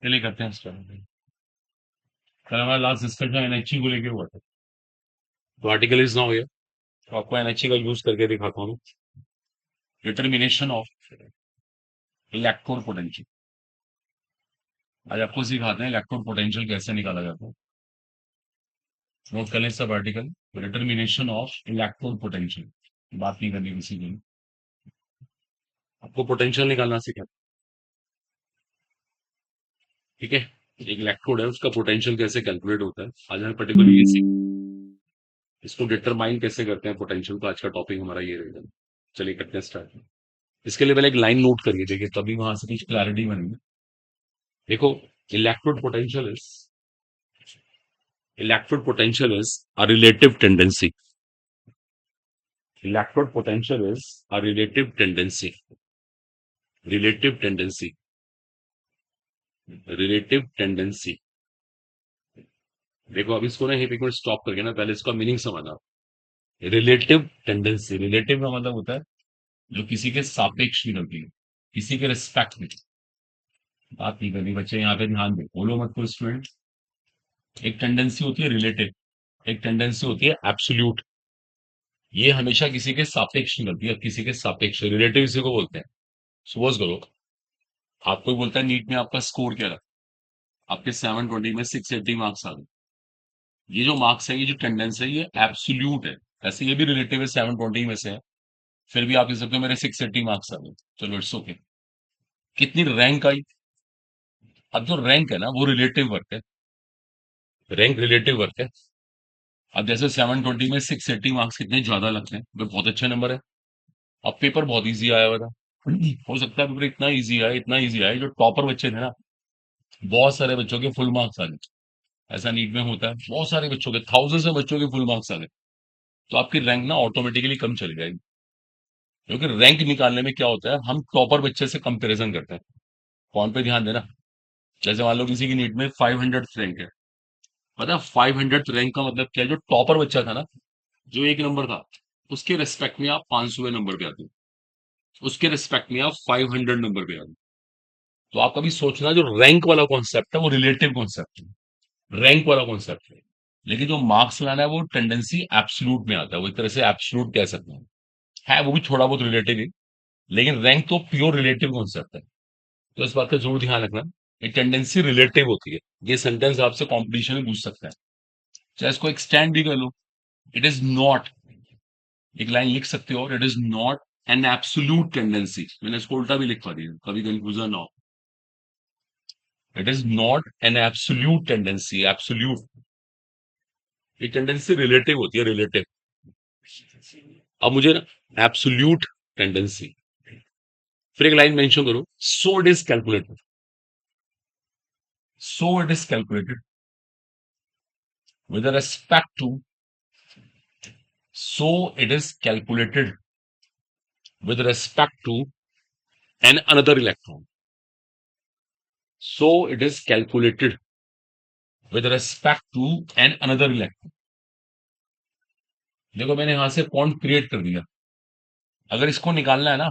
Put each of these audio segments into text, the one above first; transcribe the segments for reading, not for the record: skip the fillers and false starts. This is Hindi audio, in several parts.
चलिए करते हैं स्टार्ट। कल हमारा लास्ट डिस्कशन एनएचई को लेके हुआ था। तो आर्टिकल इज नाउ हियर। तो आपको एनएचई का यूज करके दिखाता हूँ। Determination of electrode potential. आज आपको सिखाते हैं इलेक्ट्रोड पोटेंशियल कैसे निकाला जाता है। नोट कर लें sub article. Determination of electrode potential. बात नहीं करनी किसी की। आपको पोटेंशियल निकालना सीखा, ठीक है। एक इलेक्ट्रोड है, उसका पोटेंशियल कैसे कैलकुलेट होता है आज हमें पर्टिकुलरली ये सीख। इसको डिटरमाइन कैसे करते हैं पोटेंशियल को, आज का टॉपिक हमारा ये रहेगा। चलिए करते हैं स्टार्ट। इसके लिए पहले एक लाइन नोट करिए, देखिए तभी वहां से कुछ क्लैरिटी बनेगी। देखो, electrode potential is electrode potential is a relative tendency. Electrode potential is a relative tendency. Relative tendency. Relative tendency. देखो, अब इसको ना यहीं पे एक मिनट स्टॉप करके ना पहले इसका मीनिंग समझना। रिलेटिव टेंडेंसी, रिलेटिव का मतलब होता है जो किसी के सापेक्ष में होती है, किसी के रिस्पेक्ट में। बात नहीं करनी बच्चे, यहाँ पे ध्यान दे, बोलो मत को स्टूडेंट। एक टेंडेंसी होती है रिलेटिव, एक टेंडेंसी होती है एब्सोल्यूट। ये हमेशा किसी के सापेक्ष में होती है, किसी के सापेक्ष। रिलेटिव इसी को बोलते हैं। सपोज करो, आपको ही बोलता है नीट में आपका स्कोर क्या रहा, आपके 720 में 680 मार्क्स आ गए। ये जो मार्क्स है, ये जो टेंडेंस है, ये एब्सोल्यूट है। ऐसे ये भी रिलेटिव है, 720 में से है। फिर भी आप कह सकते हो मेरे 680 मार्क्स आ गए, चलो इट्स ओके। कितनी रैंक आई? अब जो रैंक है ना, वो रिलेटिव वर्क है। रैंक रिलेटिव वर्क है। अब जैसे 720 में 680 मार्क्स कितने ज्यादा लगते हैं, वो बहुत अच्छे नंबर है। अब पेपर बहुत इजी आया हुआ था। हो सकता है पेपर इतना इजी आया, इतना इजी आया, जो टॉपर बच्चे थे ना, बहुत सारे बच्चों के फुल मार्क्स आ गए। ऐसा नीट में होता है, बहुत सारे बच्चों के, थाउजेंड से बच्चों के फुल मार्क्स आ गए। तो आपकी रैंक ना ऑटोमेटिकली कम चली जाएगी। क्योंकि रैंक निकालने में क्या होता है, हम टॉपर बच्चे से कंपैरिजन करते हैं। कौन पे ध्यान देना। जैसे मान लो किसी की नीट में 500 रैंक है। पता है 500 रैंक का मतलब क्या है? जो टॉपर बच्चा था ना, जो एक नंबर था, उसके रिस्पेक्ट में आप 500वें नंबर पे आते हो। उसके रिस्पेक्ट में आप 500 नंबर पे आते हो। तो आप कभी सोचना, जो रैंक वाला कॉन्सेप्ट है वो रिलेटिव कॉन्सेप्ट है, रैंक वाला कॉन्सेप्ट है। लेकिन जो मार्क्स लाना है वो टेंडेंसी एब्सोल्यूट में आता है, वो एक तरह से एब्सोल्यूट कह सकते हैं। है वो भी थोड़ा बहुत रिलेटिव ही। लेकिन रैंक तो प्योर रिलेटिव कॉन्सेप्ट है। तो इस बात का जरूर ध्यान रखना। ये टेंडेंसी रिलेटिव होती है। ये सेंटेंस आपसे कॉम्पिटिशन में पूछ सकता है, चाहे इसको एक्सटेंड भी कर लो। इट इज नॉट, एक लाइन लिख सकते हो, और it is not an absolute tendency. मैंने इसको उल्टा भी लिखवा दिया, कभी कंफ्यूजन ना हो। It is not an absolute tendency. Absolute, ये टेंडेंसी रिलेटिव होती है, रिलेटिव। अब मुझे ना एब्सोल्यूट टेंडेंसी, फिर एक लाइन मेंशन करो, सो it is calculated. So it is calculated with respect to, so it is calculated with respect to an another electron. So it is calculated with respect to an another electron. देखो, मैंने यहां से पॉइंट क्रिएट कर दिया। अगर इसको निकालना है ना,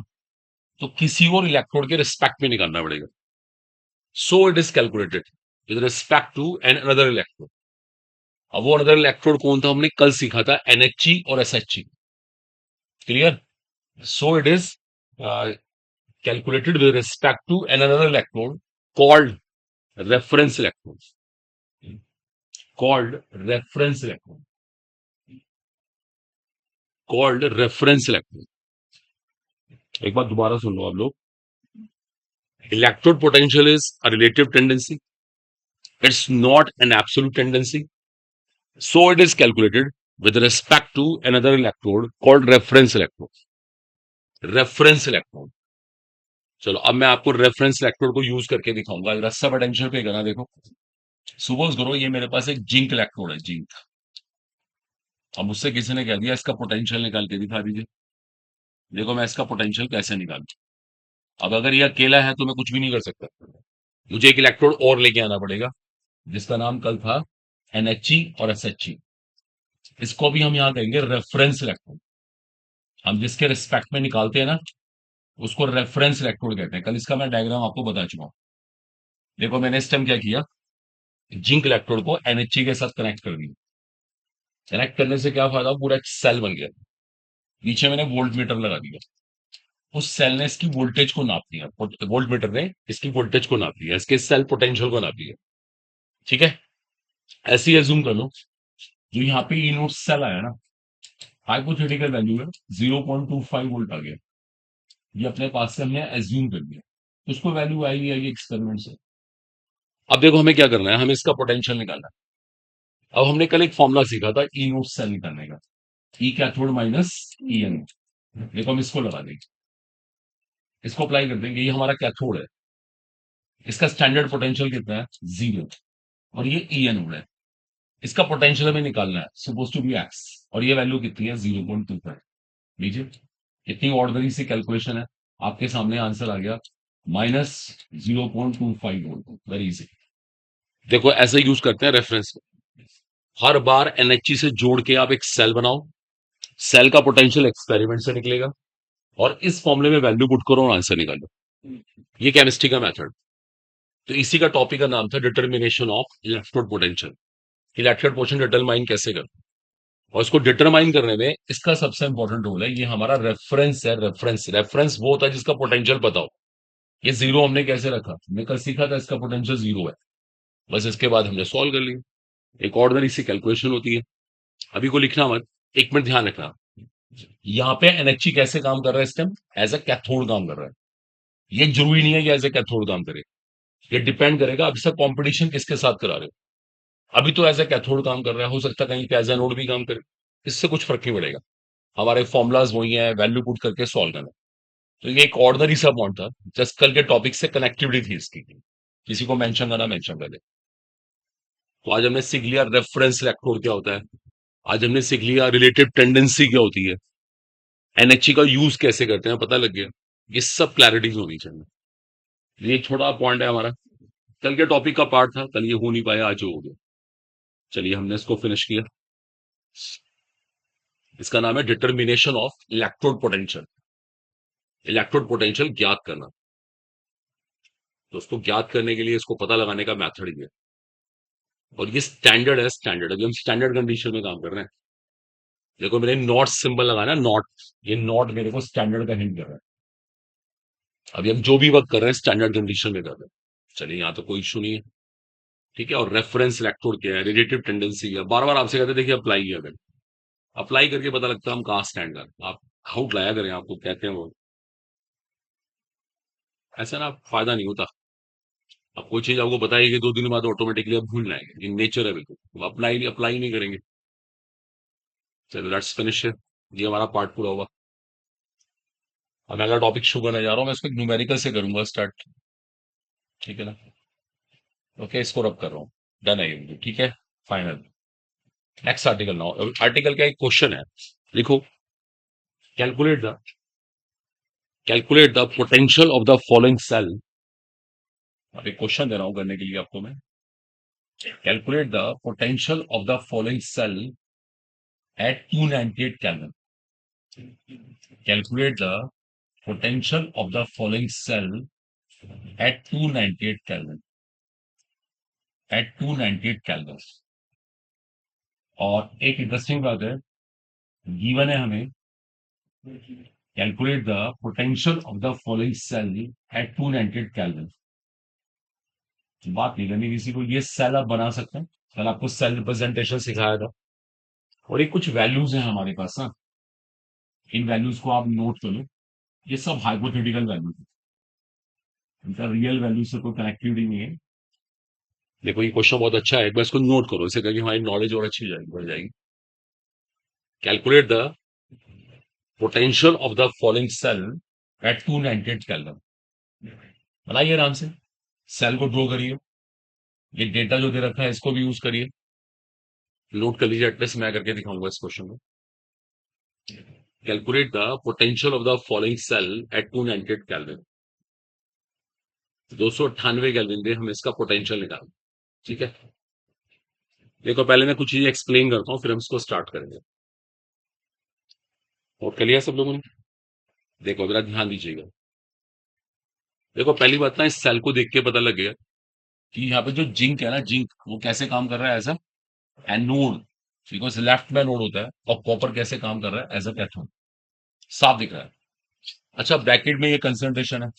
तो किसी और इलेक्ट्रोड के रिस्पेक्ट में निकालना पड़ेगा। So it is calculated with respect to an another electrode. अब वो अनदर इलेक्ट्रोड कौन था, हमने कल सीखा था, एनएचई और SHE. Clear? So it is calculated with respect to another electrode called reference electron. Called reference electron. Called reference electron. एक बार दोबारा सुन लो आप लोग। Electrode potential is a relative tendency. It's not an absolute tendency. So it is calculated with respect to another electrode called reference electron. Reference electron. चलो, अब मैं आपको रेफरेंस इलेक्ट्रोड को यूज करके दिखाऊंगा। रस्सा पोटेंशियल पे करना, देखो। सपोज करो ये मेरे पास एक जिंक इलेक्ट्रोड है, जिंक। अब मुझसे किसी ने कह दिया इसका पोटेंशियल निकाल के दिखा दीजिए। देखो, मैं इसका पोटेंशियल कैसे निकालूं। अब अगर ये अकेला है तो मैं कुछ भी नहीं कर सकता। मुझे एक इलेक्ट्रोड और लेके आना पड़ेगा, जिसका नाम कल था एनएचई और एसएचई। इसको भी हम यहाँ कहेंगे रेफरेंस इलेक्ट्रोड। हम जिसके रिस्पेक्ट में निकालते हैं ना, उसको रेफरेंस इलेक्ट्रोड कहते हैं। कल इसका मैं डायग्राम आपको बता चुका हूँ। देखो मैंने इस टाइम क्या किया, जिंक इलेक्ट्रोड को NHC के साथ कनेक्ट कर दिया। कनेक्ट करने से क्या फायदा, पूरा एक सेल बन गया। नीचे मैंने वोल्ट मीटर लगा दिया, उस सेल ने इसकी वोल्टेज को नाप दिया, वोल्ट मीटर ने इसकी वोल्टेज को नाप दिया, इसके सेल पोटेंशियल को नाप दिया। ठीक है, ऐसे ही एज्यूम कर लो, जो यहाँ पे इनोड सेल आया ना, हाइपोथेटिकल वैल्यू है 0.25 वोल्ट आ गया, ये अपने पास से हमने एज्यूम कर लिया, उसको वैल्यू आएगी एक्सपेरिमेंट से। अब देखो हमें क्या करना है, हमें इसका पोटेंशियल निकालना है। अब हमने कल एक फॉर्मूला सीखा था ई नोट सेल निकालने का, E cathode minus E N. देखो हम इसको लगा देंगे, इसको अप्लाई कर देंगे, ये हमारा कैथोड है, इसका स्टैंडर्ड पोटेंशियल कितना है, 0, और ये ई एनोड है, इसका पोटेंशियल हमें निकालना है, सपोज टू बी एक्स, और ये वैल्यू कितनी है, 0.25। लीजिए, इतनी ऑर्डनरी सी कैलकुलेशन है, आपके सामने आंसर आ गया, -0.25 वोल्ट, वेरी इजी। देखो ऐसे यूज करते हैं रेफरेंस में, हर बार NHC से जोड़ के आप एक सेल बनाओ, सेल का पोटेंशियल एक्सपेरिमेंट से निकलेगा, और इस फॉर्मूले में वैल्यू पुट करो और आंसर निकालो। ये केमिस्ट्री का मेथड। तो इसी का टॉपिक का नाम था determination of electrode potential, electrode potential determine कैसे कर, और इसको डिटरमाइन करने में इसका सबसे इंपॉर्टेंट रोल है, ये हमारा रेफरेंस है। रेफरेंस, रेफरेंस वो होता है जिसका पोटेंशियल पता हो। ये जीरो हमने कैसे रखा, हमने कल सीखा था, इसका पोटेंशियल 0 है, बस इसके बाद हमने सॉल्व कर लिया। एक ऑर्डनरी सी कैलकुलेशन होती है, अभी को लिखना मत, 1 मिनट ध्यान रखना। यहाँ पे NHC कैसे काम कर रहा है, इस टाइम एज ए कैथोड काम कर रहा है, ये जरूरी नहीं है कि एज ए कैथोड काम करे, ये डिपेंड करेगा अब इसका कॉम्पिटिशन किसके साथ करा रहे हो। अभी तो एज ए कैथोड काम कर रहा है, हो सकता है कहीं पे एज ए नोड भी काम करे, इससे कुछ फर्क नहीं पड़ेगा, हमारे फॉर्मुलाज वही है, वैल्यू पुट करके सॉल्व करना। तो ये एक ऑर्डनरी सा पॉइंट था, जस्ट कल के टॉपिक से कनेक्टिविटी थी इसकी, किसी को मेंशन करना, मेंशन कर दे। तो आज हमने सीख लिया रेफरेंस इलेक्ट्रोड क्या होता है, आज हमने सीख लिया रिलेटिव टेंडेंसी क्या होती है, NHC का यूज कैसे करते हैं पता लग गया, ये सब क्लैरिटीज होनी चाहिए। ये एक छोटा पॉइंट है हमारा, कल के टॉपिक का पार्ट था, कल ये हो नहीं पाया, आज हो गया। चलिए हमने इसको फिनिश किया। इसका नाम है determination of electrode potential, electrode potential ज्ञात करना। तो उसको ज्ञात करने के लिए इसको पता लगाने का मेथड ही है, और ये स्टैंडर्ड है, स्टैंडर्ड, अभी हम स्टैंडर्ड कंडीशन में काम कर रहे हैं। देखो मैंने नॉट सिंबल लगाना, नॉट, ये नॉट मेरे को स्टैंडर्ड का हिंट कर रहा है। अभी हम जो भी वर्क कर रहे हैं स्टैंडर्ड कंडीशन में कर रहे हैं। चलिए यहाँ तो कोई इशू नहीं है, ठीक है। और रेफरेंस इलेक्ट्रोड क्या है, रिलेटिव टेंडेंसी है, बार बार आपसे कहते देखिए अप्लाई किया करें, अप्लाई करके पता लगता है हम कहाँ स्टैंड कर, आप आउट लाया करें, आपको कहते हैं वो, ऐसा ना फायदा नहीं होता। अब कोई चीज आपको बताइए कि 2 दिन बाद ऑटोमेटिकली आप भूल जाएंगे, ये नेचर है बिल्कुल, अप्लाई अप्लाई नहीं करेंगे। चलो लेट्स फिनिश, ये हमारा पार्ट पूरा हुआ। अब मैं अगला टॉपिक शुरू करने जा रहा हूँ, मैं इसको न्यूमेरिकल से करूंगा स्टार्ट, ठीक है ना। ओके, इसको रब कर रहा हूँ, डन है ये, ठीक है, final. Next article now, article का एक क्वेश्चन है, लिखो, calculate the, calculate the potential of the following cell. अब एक क्वेश्चन दे रहा हूं करने के लिए आपको मैं, calculate the potential of the following cell at 298 kelvin. Calculate the potential of the following cell at 298 kelvin, at 298 kelvin. और एक इंटरेस्टिंग बात है, गिवन है हमें, calculate the potential of the following cell at 298 kelvin. बात नहीं करनी किसी को, ये सेल आप बना सकते हैं, कल आपको सेल रिप्रेजेंटेशन सिखाया था, और ये कुछ वैल्यूज हैं हमारे पास ना, इन वैल्यूज को आप नोट कर लो, ये सब हाइपोथेटिकल वैल्यूज है, इनका रियल वैल्यू से कोई कनेक्टिविटी नहीं है। देखो ये क्वेश्चन बहुत अच्छा है, एक बार इसको नोट करो, इसे करके हमारी नॉलेज और अच्छी जाएगी, बढ़ जाएगी। Calculate the potential of the following cell at 298 kelvin. बनाइए आराम से, सेल को ड्रॉ करिए, ये डेटा जो दे रखा है इसको भी यूज करिए, नोट कर लीजिए, एटलीस्ट मैं करके दिखाऊंगा इस क्वेश्चन को। Calculate the potential of the following cell at 298 kelvin, 298 kelvin पे हम इसका पोटेंशियल निकालें, ठीक है। देखो पहले मैं कुछ चीजें एक्सप्लेन करता हूँ, फिर हम इसको स्टार्ट करेंगे। और कर लिया सब लोगों ने, देखो मेरा ध्यान दीजिएगा। देखो पहली बात ना, इस सेल को देख के पता लग गया कि यहाँ पे जो जिंक है ना, जिंक वो कैसे काम कर रहा है as a anode, because left में एनोड होता है, और कॉपर कैसे काम कर रहा है एज अ कैथोड। साफ दिख रहा है। अच्छा, ब्रैकेट में ये कंसंट्रेशन है,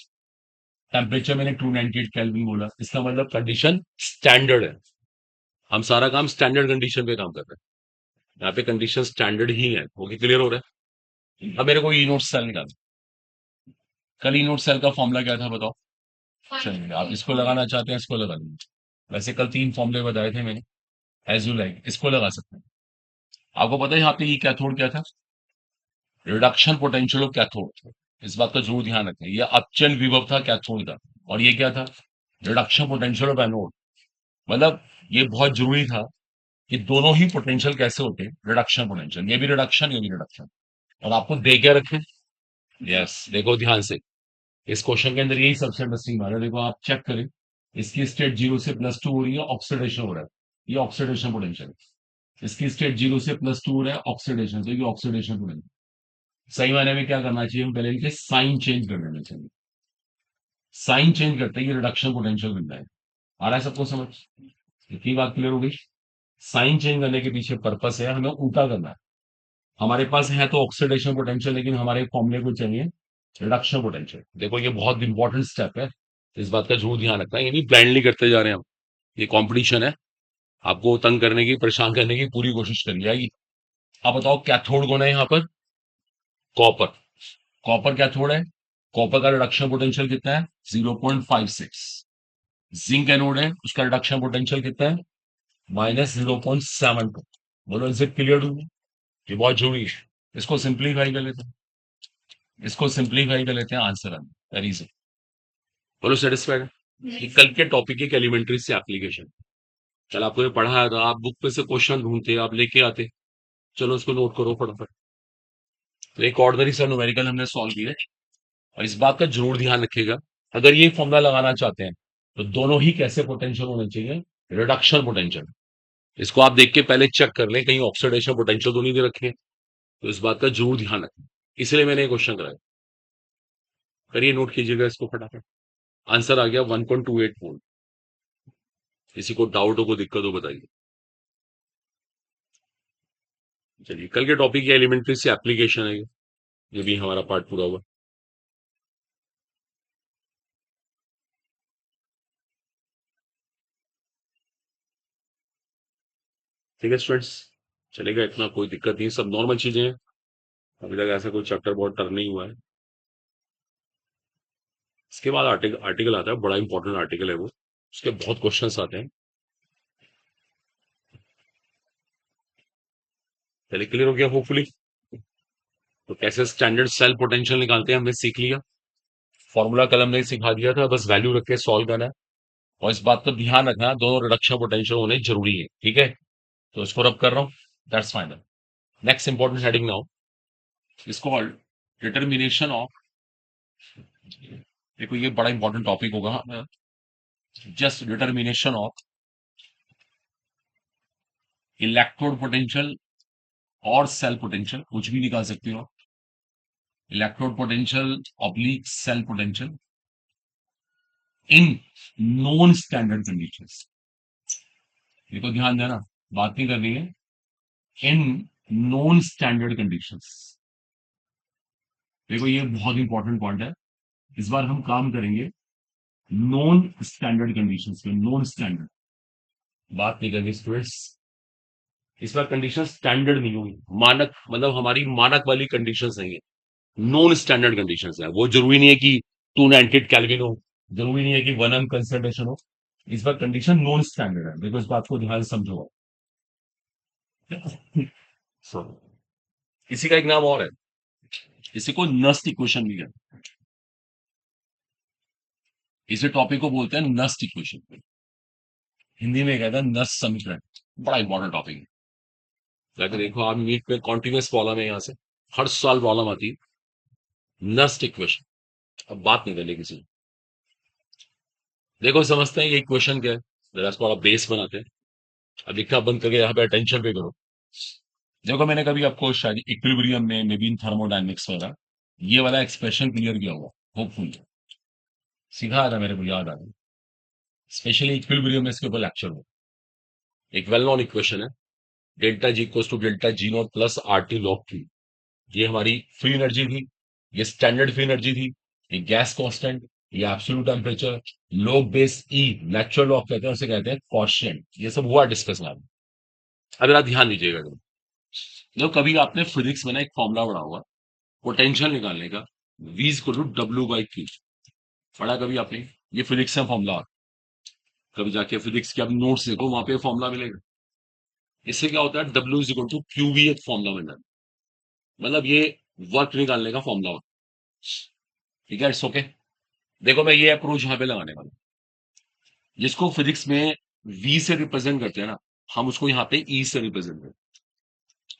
टेम्परेचर मैंने 298 केल्विन बोला, इसका मतलब कंडीशन स्टैंडर्ड है। हम सारा काम स्टैंडर्ड कंडीशन पे काम कर रहे हैं, यहाँ पे कंडीशन स्टैंडर्ड ही है। वो क्लियर हो रहा है? अब मेरे को ई नोट सेल निकाल। कल ई नोट सेल का फॉर्मूला क्या था बताओ? चलिए, आप इसको लगाना चाहते हैं, इसको लगा लीजिए। वैसे कल 3 फॉर्मूले बताए थे मैंने, एज यू लाइक, इसको लगा सकते हैं। आपको पता है यहाँ पे ये कैथोड क्या था? Reduction potential of cathode. इस बात का जरूर ध्यान रखें, ये अपचन विभव था कैथोड का, और ये क्या था? Reduction potential of anode. मतलब ये बहुत जरूरी था कि दोनों ही पोटेंशियल कैसे होते हैं, रिडक्शन पोटेंशियल, ये भी रिडक्शन, ये भी रिडक्शन। और आपको दे के रखे। यस, देखो ध्यान से, इस क्वेश्चन के अंदर यही सबसे इंटरेस्टिंग बात है। देखो आप चेक करें, इसकी स्टेट 0 से +2 हो रही है, ऑक्सीडेशन हो रहा है, ये ऑक्सीडेशन पोटेंशियल। इसकी स्टेट 0 से +2 हो रहा है, ऑक्सीडेशन, तो ये ऑक्सीडेशन पोटेंशियल। सही मायने में क्या करना चाहिए, हम पहले इनके साइन चेंज कर देना चाहिए। साइन चेंज करते ही रिडक्शन पोटेंशियल मिलता है। आ रहा है सबको समझ? इतनी बात क्लियर हो गई? साइन चेंज करने के पीछे पर्पस है, हमें उल्टा करना है। हमारे पास है तो ऑक्सीडेशन पोटेंशियल, लेकिन हमारे फॉर्मूले को चाहिए रिडक्शन पोटेंशियल। देखो ये बहुत इंपॉर्टेंट स्टेप है, इस बात का जरूर ध्यान रखना है। ये भी ब्लाइंडली करते जा रहे हैं हम, ये कंपटीशन है, आपको तंग करने की, परेशान करने की पूरी कोशिश करी जाएगी। अब बताओ कैथोड कौन है यहाँ पर? कॉपर। कॉपर कैथोड है। कॉपर का रिडक्शन पोटेंशियल कितना है? 0.56। जिंक एनोड है, उसका रिडक्शन पोटेंशियल कितना है? -0.72। बोलो, इज इट क्लियर टू? ये बहुत जरूरी है। इसको सिंप्लीफाई कर लेते हैं, इसको सिंप्लीफाई कर लेते हैं, आंसर आना वेरी इजी। बोलो सेटिस्फाइड? ये कल के टॉपिक की एलिमेंट्री से एप्लीकेशन। चल, आपको ये पढ़ाया था, आप बुक पे से क्वेश्चन ढूंढते, आप लेके आते। चलो उसको नोट करो फटाफट। तो एक ऑर्डिनरी सा न्यूमेरिकल हमने सॉल्व किया है, और इस बात का जरूर ध्यान रखिएगा, अगर ये फॉर्मूला लगाना चाहते हैं तो दोनों ही कैसे पोटेंशियल होने चाहिए? Reduction potential. इसको आप देख के पहले चेक कर लें कहीं ऑक्सीडेशन पोटेंशियल तो नहीं दे रखे हैं, तो इस बात का जरूर ध्यान रखें। इसलिए मैंने ये क्वेश्चन कराया। करिए, नोट कीजिएगा इसको फटाफट। आंसर आ गया 1.28 वोल्ट। किसी को डाउट हो, को दिक्कत हो, बताइए। चलिए, कल के टॉपिक की एलिमेंट्री से एप्लीकेशन है ये भी हमारा पार्ट पूरा हुआ। ठीक है स्टूडेंट्स, चलेगा, इतना कोई दिक्कत नहीं, सब नॉर्मल चीजें हैं। अभी तक ऐसा कोई चैप्टर बहुत टर्न नहीं हुआ है। इसके बाद आर्टिकल आर्टिकल आता है, बड़ा इंपॉर्टेंट आर्टिकल है वो, उसके बहुत क्वेश्चंस आते हैं। चलिए, क्लियर हो गया होपफुली। तो कैसे स्टैंडर्ड सेल पोटेंशियल निकालते हैं हमने सीख लिया, फॉर्मूला कल हमने सिखा दिया था, बस वैल्यू रख के सॉल्व करना है। और इस बात का ध्यान रखना, दोनों रिडक्शन पोटेंशियल होने जरूरी है, ठीक है? तो इसको रब कर रहा हूँ, that's final. Next important heading now is called determination of. देखो ये बड़ा इंपॉर्टेंट टॉपिक होगा, just determination of electrode potential और सेल पोटेंशियल, कुछ भी निकाल सकते हो। Electrode potential oblique cell potential in non standard conditions. देखो ध्यान देना, बात नहीं करनी है, इन नॉन स्टैंडर्ड कंडीशंस। देखो ये बहुत इंपॉर्टेंट पॉइंट है, इस बार हम काम करेंगे नॉन स्टैंडर्ड कंडीशंस पे। नॉन स्टैंडर्ड बात नहीं करनी स्टूडेंट्स, इस बार कंडीशन स्टैंडर्ड नहीं होगी, मानक, मतलब हमारी मानक वाली कंडीशन नहीं है, नॉन स्टैंडर्ड कंडीशन है। वो जरूरी नहीं है कि 298 केल्विन हो, जरूरी नहीं है कि 1 m कंसंट्रेशन हो, इस बार कंडीशन नॉन स्टैंडर्ड है। देखो इस बात को ध्यान से समझो। So, इसी का एक नाम और है, इसी को नस्ट इक्वेशन भी कहते हैं। इसी टॉपिक को बोलते हैं नस्ट इक्वेशन, हिंदी में कहते हैं नस्ट समीकरण। बड़ा इंपॉर्टेंट टॉपिक है। जाके देखो आप नीट में कॉन्टिन्यूस प्रॉब्लम है, यहाँ से हर साल प्रॉब्लम आती है नस्ट इक्वेशन। अब बात नहीं करनी किसी। देखो समझते हैं ये इक्वेशन क्या है, जरा थोड़ा बेस बनाते हैं। अब लिखना बंद करके यहाँ पे अटेंशन पे करो। देखो मैंने कभी आपको शायद इक्विलिब्रियम में, मे बी इन थर्मोडायनेमिक्स वगैरह, ये वाला एक्सप्रेशन क्लियर किया हुआ, होपफुल सिखाया था, मेरे को याद आ गया। स्पेशली इक्विलिब्रियम में इसके ऊपर लेक्चर हो। एक वेल नोन इक्वेशन है, delta G equals to delta G nought plus R T log Q. ये हमारी फ्री एनर्जी थी, ये स्टैंडर्ड फ्री एनर्जी थी, ये गैस कांस्टेंट, ये एब्सोल्यूट टेम्परेचर, लॉग बेस ई नेचुरल लॉग कहते हैं, उसे कहते हैं कॉन्स्टेंट। ये सब हुआ डिस्कस में। अब जरा ध्यान दीजिएगा, जब कभी आपने फिजिक्स में ना एक फॉर्मूला पढ़ा हुआ पोटेंशियल निकालने का, V equal to W by Q, पढ़ा कभी आपने? ये फिजिक्स का फॉर्मूला, कभी जाके फिजिक्स के आप नोट्स देखो, वहां पे फॉर्मूला मिलेगा। इससे क्या होता है, W is equal to Q भी एक फॉर्मूला बन जाता है, मतलब ये वर्क निकालने का फॉर्मूला होता है। ठीक है, इट्स ओके। देखो मैं ये अप्रोच यहाँ पे लगाने वाला हूं। जिसको फिजिक्स में V से रिप्रेजेंट करते हैं ना, हम उसको यहाँ पे E से रिप्रेजेंट करते हैं,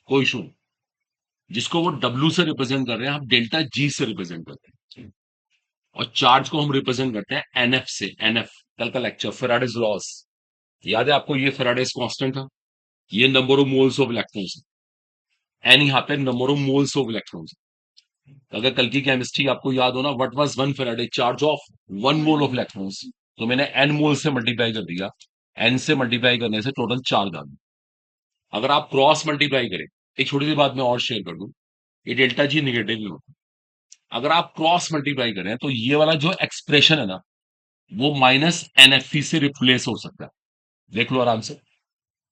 कोई इशू नहीं। जिसको वो W से रिप्रेजेंट कर रहे हैं, हम डेल्टा G से रिप्रेजेंट करते हैं। और चार्ज को हम रिप्रेजेंट करते हैं NF से। NF कल का लेक्चर फेराडेज लॉस याद है आपको? ये फेराडेज कांस्टेंट था, ये number of moles of electrons, n यहाँ पे number of moles of electrons. अगर कल की केमिस्ट्री आपको याद हो ना, what was one Faraday charge of one mole of electrons, तो मैंने एन मोल से मल्टीप्लाई कर दिया, एन से मल्टीप्लाई करने से टोटल चार्ज आ गया। अगर आप क्रॉस मल्टीप्लाई करें, एक छोटी सी बात मैं और शेयर कर दूं, ये डेल्टा जी निगेटिव में होता है। अगर आप क्रॉस मल्टीप्लाई करें तो ये वाला जो एक्सप्रेशन है ना, वो माइनस एनएफपी से रिप्लेस हो सकता है। देख लो आराम से।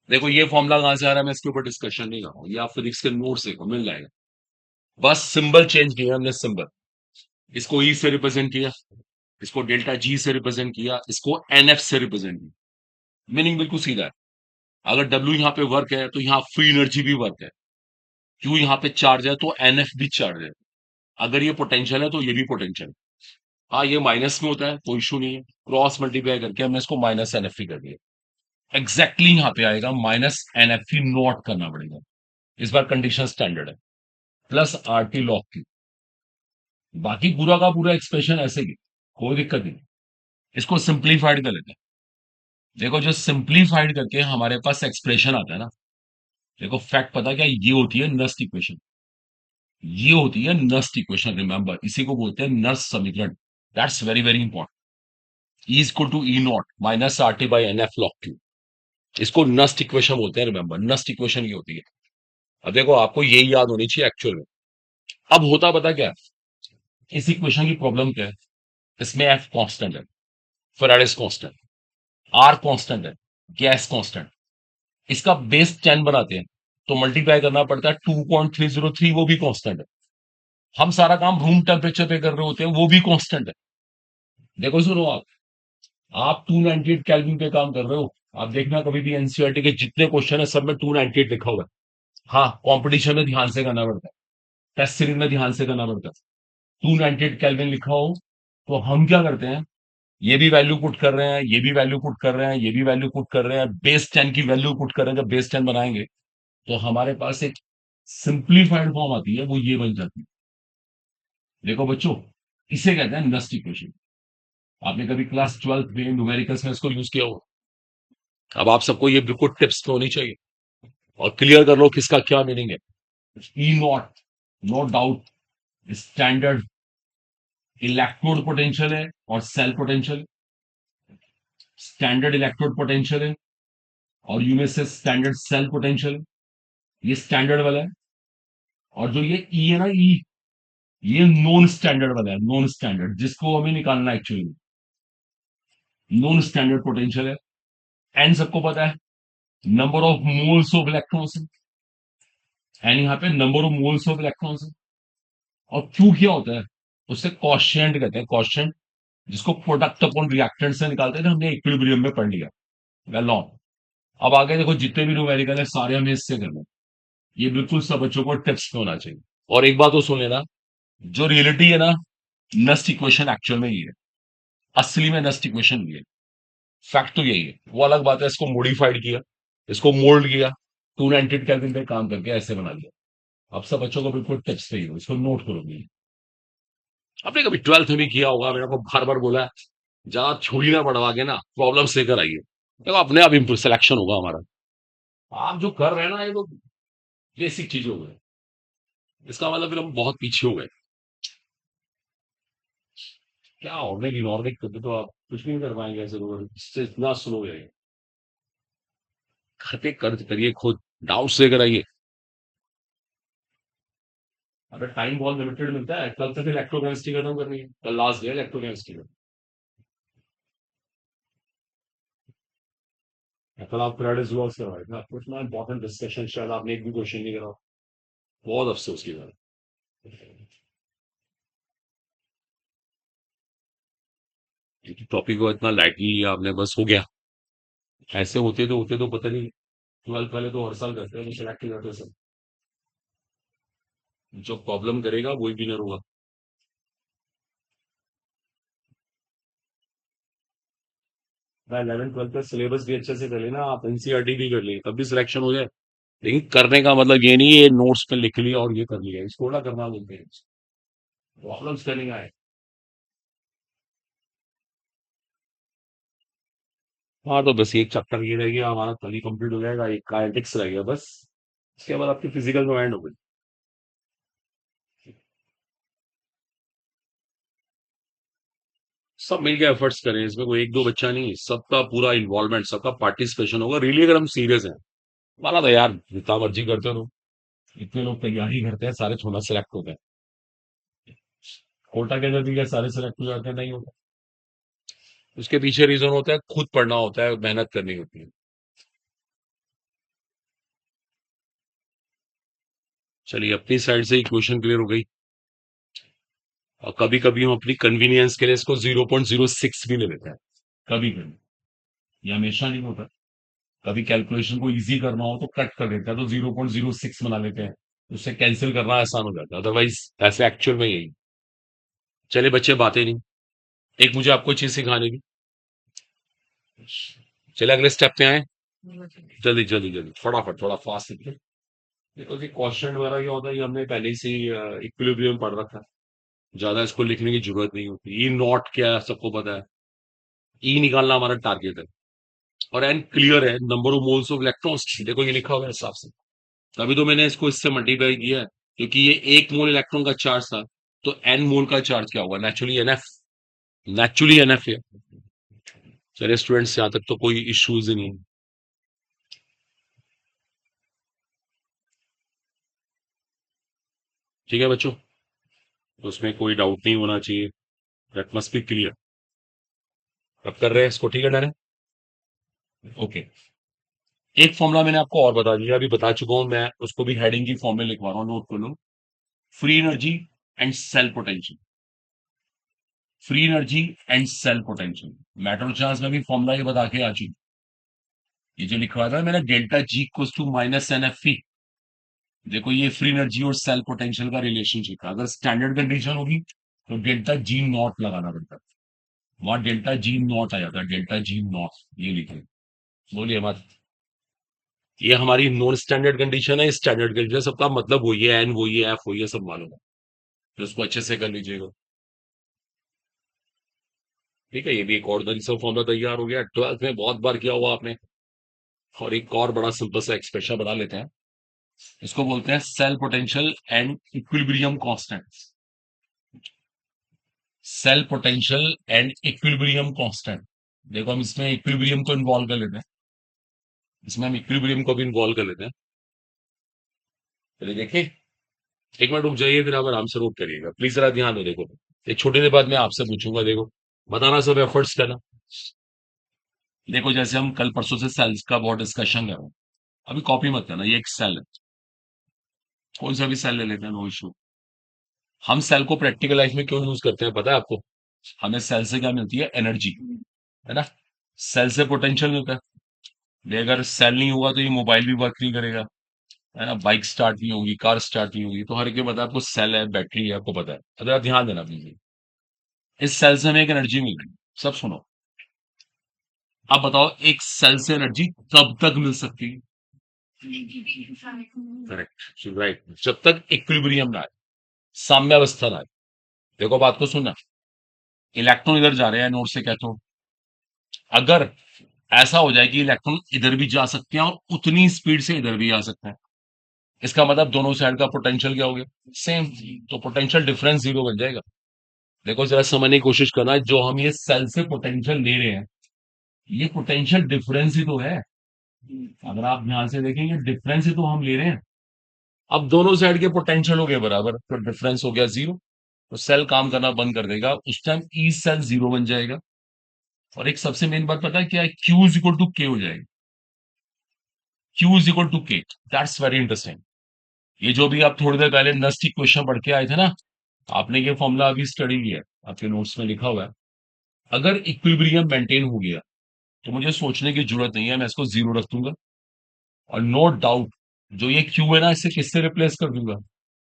देखो ये फॉर्मूला कहां से आ रहा है, मैं इसके ऊपर डिस्कशन नहीं कर रहा हूं, ये आप फिजिक्स के नोट्स देखो, मिल जाएगा। बस सिंबल चेंज किया हमने, सिंबल इसको ई से रिप्रेजेंट किया, इसको डेल्टा जी से रिप्रेजेंट किया, इसको एनएफ से रिप्रेजेंट किया। मीनिंग बिल्कुल सीधा है। अगर डब्ल्यू यहाँ पे वर्क है तो यहाँ फ्री एनर्जी भी वर्क है, क्यू यहाँ पे चार्ज है तो एनएफ भी चार्ज है। अगर ये पोटेंशियल है तो ये भी पोटेंशियल है। हाँ ये माइनस में होता है, कोई इशू नहीं है, क्रॉस मल्टीप्लाई करके हमने इसको माइनस एनएफ कर दिया। एग्जैक्टली यहाँ पे आएगा माइनस एनएफ नॉट करना पड़ेगा, इस बार कंडीशन स्टैंडर्ड है, प्लस आर टी लॉग की। बाकी पूरा का पूरा एक्सप्रेशन ऐसे ही, कोई दिक्कत नहीं। इसको सिंप्लीफाइड कर लेते हैं। देखो जो सिंप्लीफाइड करके हमारे पास एक्सप्रेशन आता है ना, देखो फैक्ट पता क्या, ये होती है नस्ट इक्वेशन। ये होती है नस्ट इक्वेशन, रिमेंबर इसी को बोलते हैं नस्ट समीकरण। That's very very important. E equal to E nought minus R T by n F log Q, इसको नस्ट इक्वेशन बोलते हैं। रिमेंबर नस्ट इक्वेशन ये होती है। अब देखो आपको यही याद होनी चाहिए एक्चुअल में। अब होता पता क्या है, इस इक्वेशन की प्रॉब्लम क्या है, इसमें एफ कांस्टेंट है, फेराडेस कांस्टेंट, आर कांस्टेंट है, गैस कांस्टेंट। इसका बेस 10 बनाते हैं तो मल्टीप्लाई करना पड़ता है 2.303, वो भी कांस्टेंट है। हम सारा काम रूम टेम्परेचर पे कर रहे होते हैं, वो भी कांस्टेंट है। देखो सुनो, आप 298 केल्विन पे काम कर रहे हो, आप देखना कभी भी एनसीईआरटी के जितने क्वेश्चन है सब में 298 लिखा हुआ है। हाँ कंपटीशन में ध्यान से करना पड़ता है, टेस्ट सीरीज में ध्यान से करना पड़ता है। 298 केल्विन लिखा हो तो हम क्या करते हैं, ये भी वैल्यू पुट कर रहे हैं, ये भी वैल्यू पुट कर रहे हैं, ये भी वैल्यू पुट कर रहे हैं, बेस 10 की वैल्यू पुट कर रहे हैं। जब बेस 10 बनाएंगे तो हमारे पास एक सिंप्लीफाइड फॉर्म आती है, वो ये बन जाती है। देखो बच्चों, इसे कहते हैं नस्ट इक्वेशन। आपने कभी क्लास 12 में न्यूमेरिकल्स में इसको यूज किया हो। अब आप सबको ये बिल्कुल टिप्स तो होनी चाहिए, और क्लियर कर लो किसका क्या मीनिंग है। E not, no doubt, standard electrode potential है और cell potential. Standard electrode potential है और यू में से स्टैंडर्ड सेल पोटेंशियल, ये स्टैंडर्ड वाला है। और जो ये ई है ना, ई, ये नॉन स्टैंडर्ड वाला है, नॉन स्टैंडर्ड, जिसको हमें निकालना है एक्चुअली। नॉन स्टैंडर्ड पोटेंशियल है। एन सबको पता है, number of moles of electrons है, एन यहाँ पे number of moles of electrons है। और क्यू क्या होता है, उससे कॉशियंट कहते हैं, कॉशियंट, जिसको प्रोडक्ट अपॉन रिएक्टेंट से निकालते थे, हमने इक्विलिब्रियम में पढ़ लिया। Well on. अब आगे देखो जितने भी न्यूमेरिकल है सारे हमें इससे करने, ये बिल्कुल सब बच्चों को टिप्स में होना चाहिए। और एक बात तो सुन लेना, जो रियलिटी है ना, नस्ट इक्वेशन एक्चुअल में ये है, असली में नस्ट इक्वेशन ये है। फैक्ट तो यही है, वो अलग बात है इसको मॉडिफाइड किया, इसको मोल्ड किया, 298 केल्विन पे काम करके ऐसे बना लिया। अब सब बच्चों को बिल्कुल टिप्स पे ही हो, इसको नोट करोगे। आपने कभी 12th में भी किया होगा, मैंने आपको बार बार बोला है, जहां छुरी ना बढ़वा के ना प्रॉब्लम्स लेकर आइए, देखो अपने आप सिलेक्शन होगा हमारा। आप जो कर रहे हैं ना, ये तो बेसिक चीज हो गई, इसका मतलब फिर हम बहुत पीछे हो गए। क्या ऑर्गेनिक इनऑर्गेनिक करते तो आप कुछ नहीं कर पाएंगे ऐसे लोग, इससे इतना स्लो है। घर पे कर्ज करिए खुद, डाउट से कराइए। अगर टाइम बहुत लिमिटेड मिलता है, कल तक इलेक्ट्रोकेमिस्ट्री खत्म करनी है, कल लास्ट डे इलेक्ट्रोकेमिस्ट्री का। कल आप क्रेडिट लॉस करवाए थे, आपको इतना इंपॉर्टेंट डिस्कशन शायद आपने एक भी क्वेश्चन नहीं करा। बहुत अफसोस की बात है। टॉपिक को इतना लाइटली लिया आपने, बस हो गया। ऐसे होते तो पता नहीं, 12th वाले तो हर साल करते हैं, सिलेक्ट हो जाते हैं सब। जो प्रॉब्लम करेगा वही विनर होगा। मैं 11th 12th का सिलेबस भी अच्छे से कर लेना, आप एनसीईआरटी भी कर लिए तब भी सिलेक्शन हो जाए। लेकिन करने का मतलब ये नहीं है ये नोट्स पे लिख लिया और ये कर लिया, इसको थोड़ा करना बोलते हैं। प्रॉब्लम्स करने का है। हाँ, तो बस एक चैप्टर ये रह गया हमारा, कल ही कंप्लीट हो जाएगा, एक काइनेटिक्स रह गया बस। इसके बाद आपकी फिजिकल तो एंड हो गई। सब मिलके एफर्ट्स करें, इसमें कोई एक दो बच्चा नहीं, सबका पूरा इन्वॉल्वमेंट, सबका पार्टिसिपेशन होगा रियली, अगर हम सीरियस हैं। हमारा तो यार जितना मर्जी करते रहो, इतने लोग तैयारी करते हैं, सारे थोड़ा सिलेक्ट होते हैं। कोटा के नतीजे सारे सिलेक्ट हो जाते हैं, नहीं होता। उसके पीछे रीजन होता है, खुद पढ़ना होता है, मेहनत करनी होती है। चलिए, अपनी साइड से इक्वेशन क्लियर हो गई। और कभी कभी हम अपनी कन्वीनियंस के लिए इसको 0.06 भी ले लेते हैं, कभी कभी। ये हमेशा नहीं होता। कभी कैलकुलेशन को इजी करना हो तो कट कर देते हैं, तो 0.06 बना लेते हैं। उससे कैंसिल करना आसान हो जाता है, अदरवाइज ऐसे एक्चुअल में यही। चले बच्चे, बातें नहीं, एक मुझे आपको चीज सिखाने की। चले अगले स्टेप पे आए। जल्दी जल्दी जल्दी, फटाफट, थोड़ा फास्ट लिखिए। देखो कि क्वेश्चन वगैरह क्या होता है, ये हमने पहले से ही इक्विलिब्रियम पढ़ रखा है। ज्यादा इसको लिखने की जरूरत नहीं होती। ई नॉट क्या है सबको पता है। ई निकालना हमारा टारगेट है। और एन क्लियर है, number of moles of electrons, देखो ये लिखा हुआ है हिसाब से। तभी तो मैंने इसको इससे मल्टीप्लाई किया है, क्योंकि ये 1 मोल इलेक्ट्रॉन का चार्ज था। तो एन मोल का चार्ज क्या होगा, नेचुरली एनएफ। नेचुरली एनएफ है। चलिए स्टूडेंट्स, यहाँ तक तो कोई इश्यूज ही नहीं है। ठीक है बच्चों, तो उसमें कोई डाउट नहीं होना चाहिए। That must B clear. अब कर रहे हैं इसको, ठीक है डन है। ओके। एक फॉर्मूला मैंने आपको और बता दिया, अभी बता चुका हूं मैं, उसको भी हेडिंग की फॉर्म में लिखवा रहा हूँ, नोट कर लो। Free energy and cell potential. Free energy and cell potential. Metro charge में भी फॉर्मूला ये बता के आ चुकी। ये जो लिखवाया था मैंने, delta G equals to minus N F P. देखो ये फ्री एनर्जी और सेल पोटेंशियल का रिलेशनशिप है। अगर स्टैंडर्ड कंडीशन होगी तो डेल्टा जी नॉट लगाना पड़ता है। वहां डेल्टा जी नॉट आ जाता है, डेल्टा जी नॉट। ये लिखे, बोलिए मत। ये हमारी नॉन स्टैंडर्ड कंडीशन है, स्टैंडर्ड कंडीशन सबका मतलब वही है, एन वही है, एफ वही है, सब मालूम है। तो उसको अच्छे से कर लीजिएगा। ठीक है, ये भी एक ऑर्डिनरी सा फॉर्मूला तैयार हो गया, 12th में बहुत बार किया हुआ आपने। और एक और बड़ा सिंपल सा एक्सप्रेशन बना लेते हैं। इसको बोलते हैं cell potential and equilibrium constant. Cell potential and equilibrium constant. देखो हम इसमें इक्विलिब्रियम को इन्वॉल्व कर लेते हैं। इसमें हम इक्विलिब्रियम को भी इन्वॉल्व कर लेते हैं। चलिए देखिए, एक मिनट रुक जाइए, फिर आप आराम से नोट करिएगा, प्लीज जरा ध्यान दो। देखो, एक छोटे देर बाद मैं आपसे पूछूंगा, देखो बताना, सब एफर्ट्स करना। देखो जैसे हम कल परसों से सेल्स का बहुत डिस्कशन कर रहे हैं। अभी कॉपी मत करना, ये एक सेल है। कौन सा भी सेल ले लेते हैं, नो इशू। हम सेल को प्रैक्टिकल लाइफ में क्यों यूज करते हैं पता है आपको? हमें सेल से क्या मिलती है, एनर्जी, है ना। सेल से पोटेंशियल मिलता है। ये अगर सेल नहीं हुआ तो ये मोबाइल भी वर्क नहीं करेगा, है ना। बाइक स्टार्ट नहीं होगी, कार स्टार्ट नहीं होगी। तो हर एक पता है आपको, सेल है, बैटरी है, आपको पता है। अगर आप ध्यान देना प्लीज, इस सेल से हमें एक एनर्जी मिल रही है। सब सुनो। आप बताओ, एक सेल से एनर्जी कब तक मिल सकती है? करेक्ट, राइट, जब तक इक्विलिब्रियम ना आए, साम्यावस्था ना आए। देखो बात को सुनना। इलेक्ट्रॉन इधर जा रहे हैं नोड से कैथोड। अगर ऐसा हो जाए कि इलेक्ट्रॉन इधर भी जा सकते हैं और उतनी स्पीड से इधर भी आ सकते हैं, इसका मतलब दोनों साइड का पोटेंशियल क्या हो गया, सेम। तो पोटेंशियल डिफरेंस जीरो बन जाएगा। देखो जरा समझने की कोशिश करना, जो हम ये सेल से पोटेंशियल ले रहे हैं, ये पोटेंशियल डिफरेंस ही तो है। अगर आप ध्यान से देखेंगे, डिफरेंस ही तो हम ले रहे हैं। अब दोनों साइड के पोटेंशियल हो गए बराबर, तो डिफरेंस हो गया जीरो, तो सेल काम करना बंद कर देगा, उस टाइम ई सेल जीरो बन जाएगा। और एक सबसे मेन बात पता है क्या है, क्यू इज इक्वल टू के हो जाएगा। क्यू इज इक्वल टू के, दैट्स वेरी इंटरेस्टिंग। ये जो भी आप थोड़ी देर पहले नस्ट इक्वेशन पढ़ के आए थे ना, आपने ये फॉर्मूला अभी स्टडी किया है, आपके नोट्स में लिखा हुआ है। अगर इक्विलिब्रियम मेंटेन हो गया, तो मुझे सोचने की जरूरत नहीं है, मैं इसको जीरो रख दूंगा। और नो डाउट, जो ये क्यू है ना, इसे किससे रिप्लेस कर दूंगा,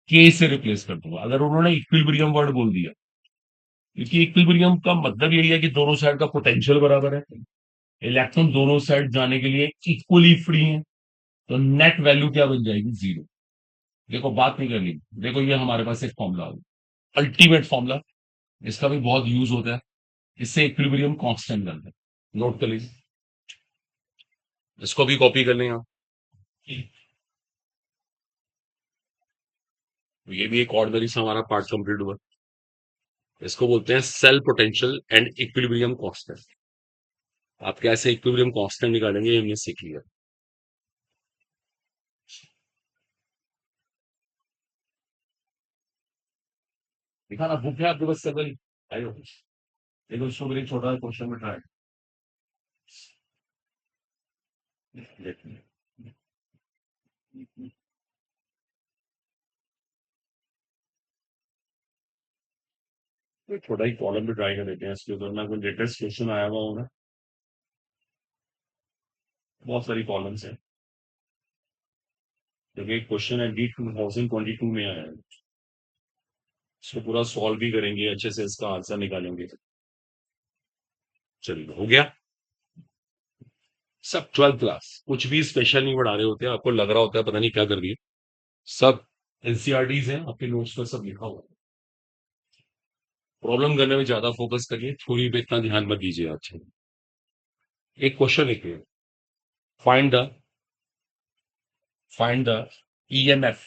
के से रिप्लेस कर दूंगा, अगर उन्होंने इक्विलिब्रियम वर्ड बोल दिया। क्योंकि इक्विलिब्रियम का मतलब यही है कि दोनों साइड का पोटेंशियल बराबर है, इलेक्ट्रॉन दोनों साइड जाने के लिए इक्वली फ्री है, तो नेट वैल्यू क्या बन जाएगी, जीरो। देखो बात नहीं करनी, देखो ये हमारे पास एक फॉर्मूला है, अल्टीमेट फॉर्मूला, इसका भी बहुत यूज होता है, इससे इक्विलिब्रियम कांस्टेंट बनता है। नोट कर लीजिए, इसको भी कॉपी कर लें आप। तो ये भी एक ऑर्डिनरी सा हमारा पार्ट कंप्लीट हुआ। इसको बोलते हैं cell potential and equilibrium constant. आप कैसे इक्विलिब्रियम कांस्टेंट निकालेंगे, ये हमने सीख लिया। दिखा ना, बुक है आपके पास सेवन, आयो, देखो इसको मेरे छोटा क्वेश्चन में ट्राई। थोड़ा ही कॉलम पे ट्राई कर देते हैं, इसके ऊपर ना कोई लेटेस्ट क्वेश्चन आया हुआ होगा। बहुत सारी कॉलम्स है, क्योंकि एक क्वेश्चन है डी 2022 में आया है, इसको पूरा सॉल्व भी करेंगे, अच्छे से इसका आंसर निकालेंगे। चलिए हो गया। सब 12th क्लास, कुछ भी स्पेशल नहीं पढ़ा रहे होते हैं, आपको लग रहा होता है पता नहीं क्या कर दिए। सब एनसीईआरटीज हैं आपके नोट्स पर, सब लिखा हुआ है। प्रॉब्लम करने में ज्यादा फोकस करिए, थ्योरी पे इतना ध्यान मत दीजिए। अच्छा, एक क्वेश्चन लिखिए, find the find the EMF,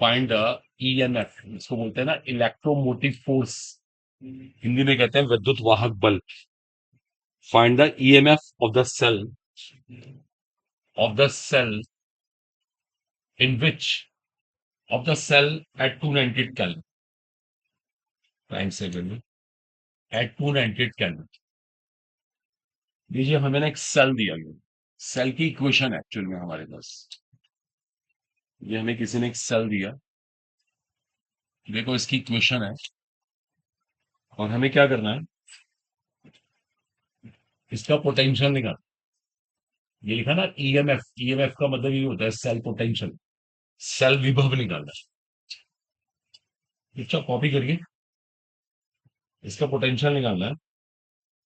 find the EMF, इसको बोलते हैं ना इलेक्ट्रोमोटिव फोर्स, हिंदी में कहते हैं विद्युत वाहक बल। Find the EMF of the cell in which of the cell at 290 kelvin, time से वैल्यू एट 290 केल्विन। लीजिए हमें ना एक सेल दिया गया, सेल की इक्वेशन एक्चुअल में हमारे पास, ये हमें किसी ने एक सेल दिया, देखो इसकी इक्वेशन है, और हमें क्या करना है, इसका पोटेंशियल निकाल। ये लिखा ना ईएमएफ, ईएमएफ का मतलब ये होता है सेल पोटेंशियल, सेल विभव निकालना। अच्छा कॉपी करिए, इसका पोटेंशियल निकालना है।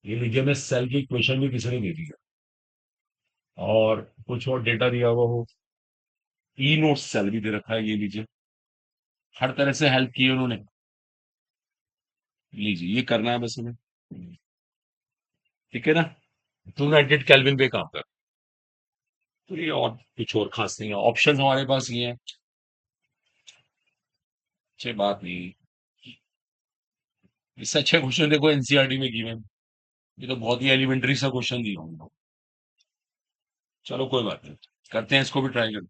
ये लीजिए, मैं सेल की इक्वेशन भी किसी ने दे दी है, और कुछ और डेटा दिया हुआ हो, ई नोट सेल भी दे रखा है, ये लीजिए, हर तरह से हेल्प की है उन्होंने। लीजिए ये करना है बस हमें, ठीक है ना, 290 केल्विन पे काम कर। तो ये और कुछ और खास नहीं है, ऑप्शन हमारे पास ये है, अच्छी बात नहीं। इससे अच्छा क्वेश्चन देखो एनसीईआरटी में गिवन, ये तो बहुत ही एलिमेंट्री सा क्वेश्चन दिया हूँ। चलो कोई बात नहीं, करते हैं इसको भी ट्राई करते हैं।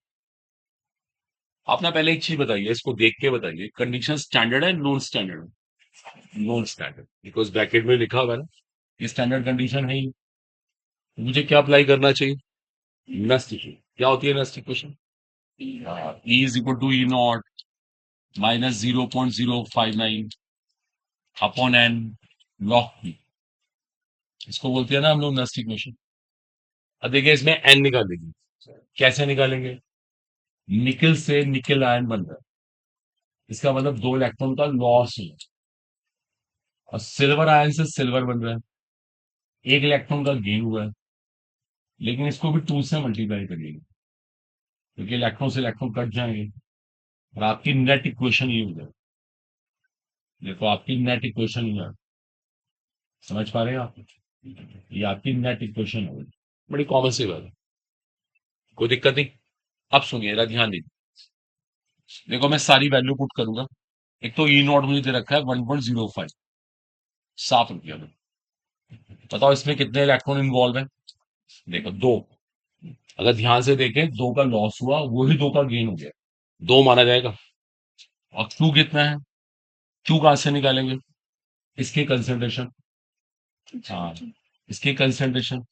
आप ना पहले एक चीज बताइए, इसको देख के बताइए, कंडीशन स्टैंडर्ड है नॉन स्टैंडर्ड है। नॉन स्टैंडर्ड, बिकॉज ब्रैकेट में लिखा हुआ है ना, ये स्टैंडर्ड कंडीशन है ही। मुझे क्या अप्लाई करना चाहिए, नेस्ट इक्वेशन। क्या होती है Nernst equation, E is equal to E nought minus 0.059 upon n log P, इसको बोलते हैं ना हम लोग नेस्ट इक्वेशन। अब देखिए इसमें एन निकालेंगे, कैसे निकालेंगे, निकल से निकल आयन बन रहा है, इसका मतलब 2 इलेक्ट्रॉन का लॉस है, और सिल्वर आयन से सिल्वर बन रहा है, 1 इलेक्ट्रॉन का गेन हुआ है, लेकिन इसको भी 2 से मल्टीप्लाई करिएगा, क्योंकि इलेक्ट्रॉन से इलेक्ट्रॉन कट जाएंगे, और आपकी नेट इक्वेशन ये हो जाए। देखो आपकी नेट इक्वेशन ये है, समझ पा रहे हैं आप, ये आपकी नेट इक्वेशन है, बड़ी कॉमन सी बात है, कोई दिक्कत नहीं। अब सुनिए, जरा ध्यान दीजिए, देखो मैं सारी वैल्यू पुट करूंगा, एक तो ई नॉट मुझे दे रखा है 1.05, 7 रुपया में। बताओ इसमें कितने इलेक्ट्रॉन इन्वॉल्व है? देखो दो। अगर ध्यान से देखें, दो का लॉस हुआ, वही दो का गेन हो गया, दो माना जाएगा। और क्यू कितना है? क्यू कहां से निकालेंगे? इसकी कंसेंट्रेशन, हाँ, इसकी कंसेंट्रेशन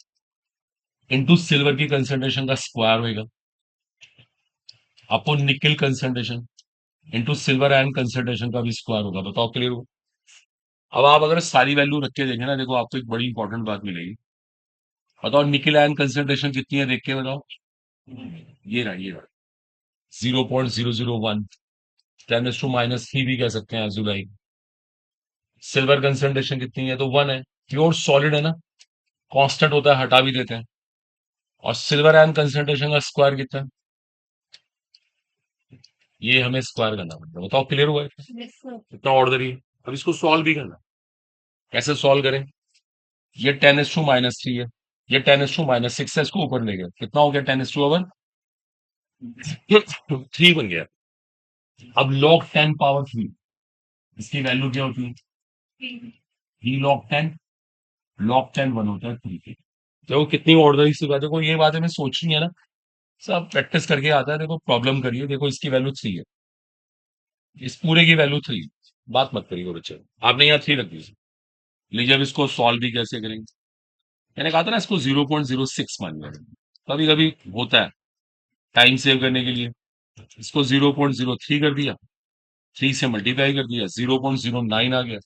इनटू सिल्वर की कंसेंट्रेशन का स्क्वायर होगा, आपको निकल concentration into silver ion concentration का भी स्क्वायर होगा। बताओ क्लियर हो? अब आप अगर सारी वैल्यू रख के देखें ना, देखो आपको एक बड़ी इंपॉर्टेंट बात मिलेगी। बताओ निकल आयन कंसेंट्रेशन कितनी है, देख के बताओ। ये रहा 0.001, 10⁻³ भी कह सकते हैं जुलाई। सिल्वर कंसेंट्रेशन कितनी है? तो 1 है। प्योर सॉलिड है ना, कांस्टेंट होता है, हटा भी देते हैं। और सिल्वर आयन कंसेंट्रेशन का स्क्वायर कितना है? ये हमें स्क्वायर करना पड़ता है। बताओ क्लियर हुआ है? कितना ऑर्डनरी है। अब इसको सॉल्व भी करना है। कैसे सॉल्व करें? ये 10⁻³ है, ये 10⁻6 है, इसको ऊपर ले गए, कितना हो गया? 10⁻3 बन गया। अब log 10⁻3, इसकी वैल्यू क्या होती है? d log 10 1 होता है 3 के। देखो कितनी ऑर्डनरी सी बात है, कोई ये बात हमें सोचनी है ना, सब प्रैक्टिस करके आता है। देखो प्रॉब्लम करिए, देखो इसकी वैल्यू 3 है, इस पूरे की वैल्यू 3। बात मत करिए बच्चे, आपने यहाँ 3 रख दी। लीजिए अब इसको सॉल्व भी कैसे करेंगे? मैंने कहा था ना, इसको 0.06 मान लिया। कभी कभी होता है, टाइम सेव करने के लिए इसको 0.03 कर दिया, 3 से मल्टीप्लाई कर दिया, 0.09 आ गया।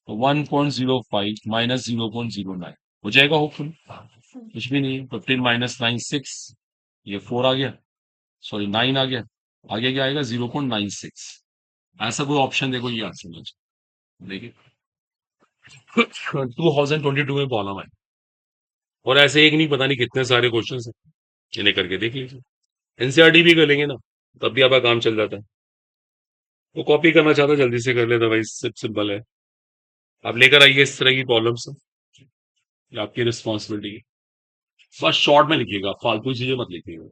तो 1.05 माइनस 0.09 हो जाएगा होपफुल। कुछ भी नहीं, 15 - 9 6, ये 4 आ गया, सॉरी 9 आ गया। आगे क्या आएगा? 0.96। ऐसा कोई ऑप्शन देखो, ये आंसर देखिए। 2022 में प्रॉब्लम है, और ऐसे एक नहीं, पता नहीं कितने सारे क्वेश्चन है, इन्हें करके देख लीजिए। एनसीईआरटी भी कर लेंगे ना, तब भी आपका काम चल जाता है। वो कॉपी करना चाहता है जल्दी से कर लेता भाई, सिंपल है। आप लेकर आइए इस तरह की प्रॉब्लम्स, ये आपकी रिस्पॉन्सिबिलिटी है। बस शॉर्ट में लिखिएगा, फालतू चीजें मत लिखिएगा।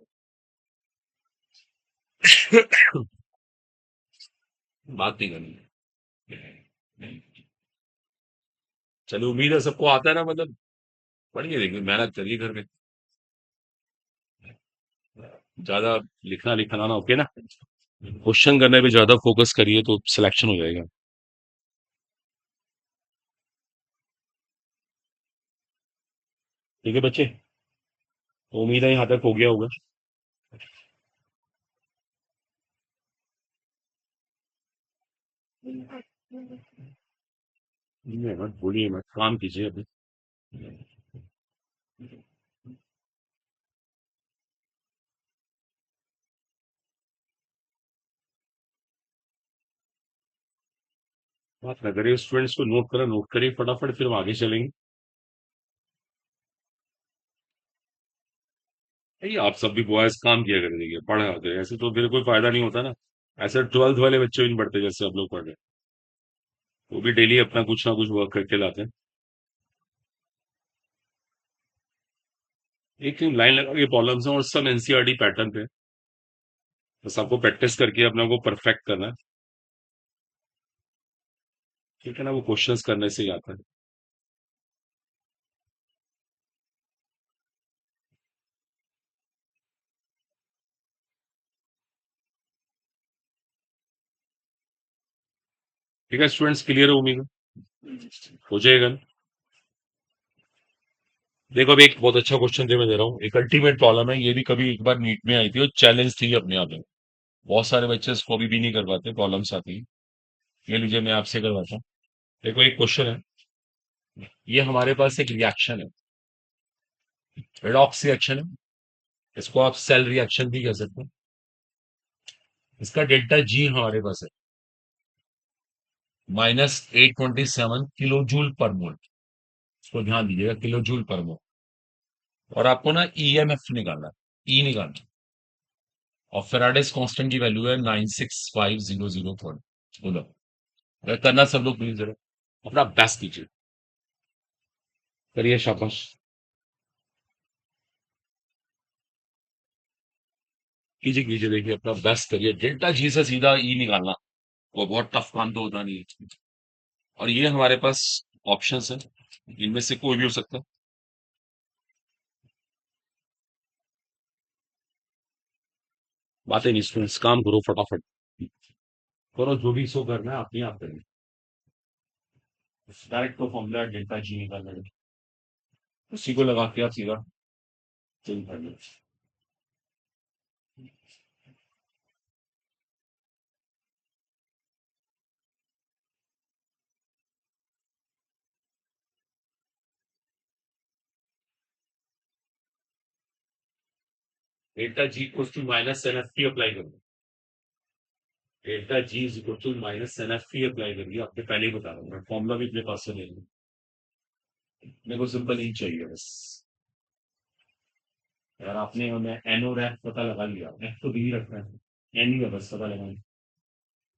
बात नहीं करनी है। चलो उम्मीद है सबको आता है ना, मतलब पढ़िए, देखिए मेहनत करिए घर में, ज्यादा लिखना लिखना ना, ओके ना। क्वेश्चन करने पे ज्यादा फोकस करिए तो सिलेक्शन हो जाएगा। ठीक है बच्चे, तो उम्मीद है यहाँ तक हो गया होगा। नहीं मत बोलिए, मत काम कीजिए अभी। बात ना करिए, स्टूडेंट्स को नोट करा, नोट करिए फटाफट, फिर हम आगे चलेंगे। ये आप सब भी बॉयज काम किया करें, देखिए पढ़ा होते, ऐसे तो फिर कोई फायदा नहीं होता ना। ऐसे 12th वाले बच्चे भी नहीं पढ़ते जैसे आप लोग पढ़ रहे हैं। वो भी डेली अपना कुछ ना कुछ वर्क करके लाते हैं। एक लाइन लगा के प्रॉब्लम्स हैं, और सब एनसीईआरटी पैटर्न पे है। बस आपको प्रैक्टिस करके अपना को परफेक्ट करना है। ठीक है ना, वो क्वेश्चंस करने से ही आता है। ठीक है स्टूडेंट्स, क्लियर है उम्मीद है? हो जाएगा ना? देखो अब एक बहुत अच्छा क्वेश्चन मैं दे रहा हूँ, एक अल्टीमेट प्रॉब्लम है, ये भी कभी एक बार नीट में आई थी और चैलेंज थी अपने आप में। बहुत सारे बच्चे इसको अभी भी नहीं कर पाते, प्रॉब्लम्स आती है। ये लीजिए मैं आपसे करवाता हूँ। देखो एक क्वेश्चन है, ये हमारे पास एक रिएक्शन है, रेडॉक्स रिएक्शन है, इसको आप सेल रिएक्शन भी कह सकते हैं। इसका डेल्टा जी हमारे पास है -827 किलो जूल पर मोल। इसको ध्यान दीजिएगा, किलो जूल पर मोल। और आपको ना ईएमएफ निकालना है, ई निकालना है। और फेराडेस कांस्टेंट की वैल्यू है 965004। बोलो, अगर करना सब लोग प्लीज जरा अपना बेस्ट कीजिए, करिए, शाबाश। कीजिए कीजिए, देखिए अपना बेस्ट करिए, डेल्टा जी से सीधा ई निकालना। वो बहुत टफ काम तो होता नहीं है। और ये हमारे पास ऑप्शंस हैं, इनमें से कोई भी हो सकता है। बातें नहीं, स्टूडेंट्स काम करो फटाफट, करो जो भी सो करना है अपने आप करें। डायरेक्ट तो फॉर्मूला डेल्टा जी निकालना है, उसी को लगा के आप सीधा चेंज कर लो। Delta G equal to minus N F T apply करो। Delta G is equal to minus N F T apply करिए, आपने पहले ही बता रहा हूँ मैं, फॉर्मूला भी अपने पास से ले लूँ, मेरे को सिंपल ही चाहिए बस। यार आपने हमें एन और एफ पता लगा लिया, एफ तो भी रखना है, एन ही है बस पता लगाना।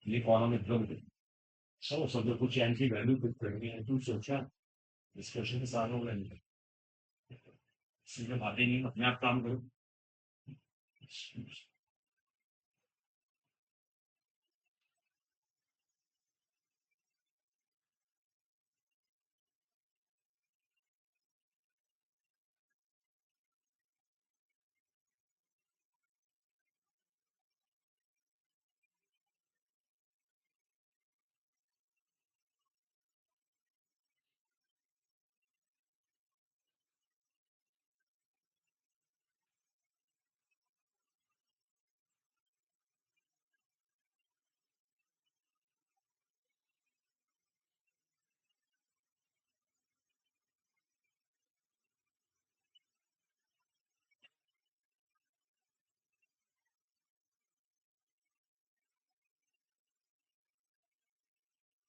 ये कॉलम एकदम चलो सब लोग कुछ एन की वैल्यू कुछ करनी है, तू सोचा इस क्वेश्चन के साथ होगा नहीं, सीधे बातें नहीं, अपने आप काम करो।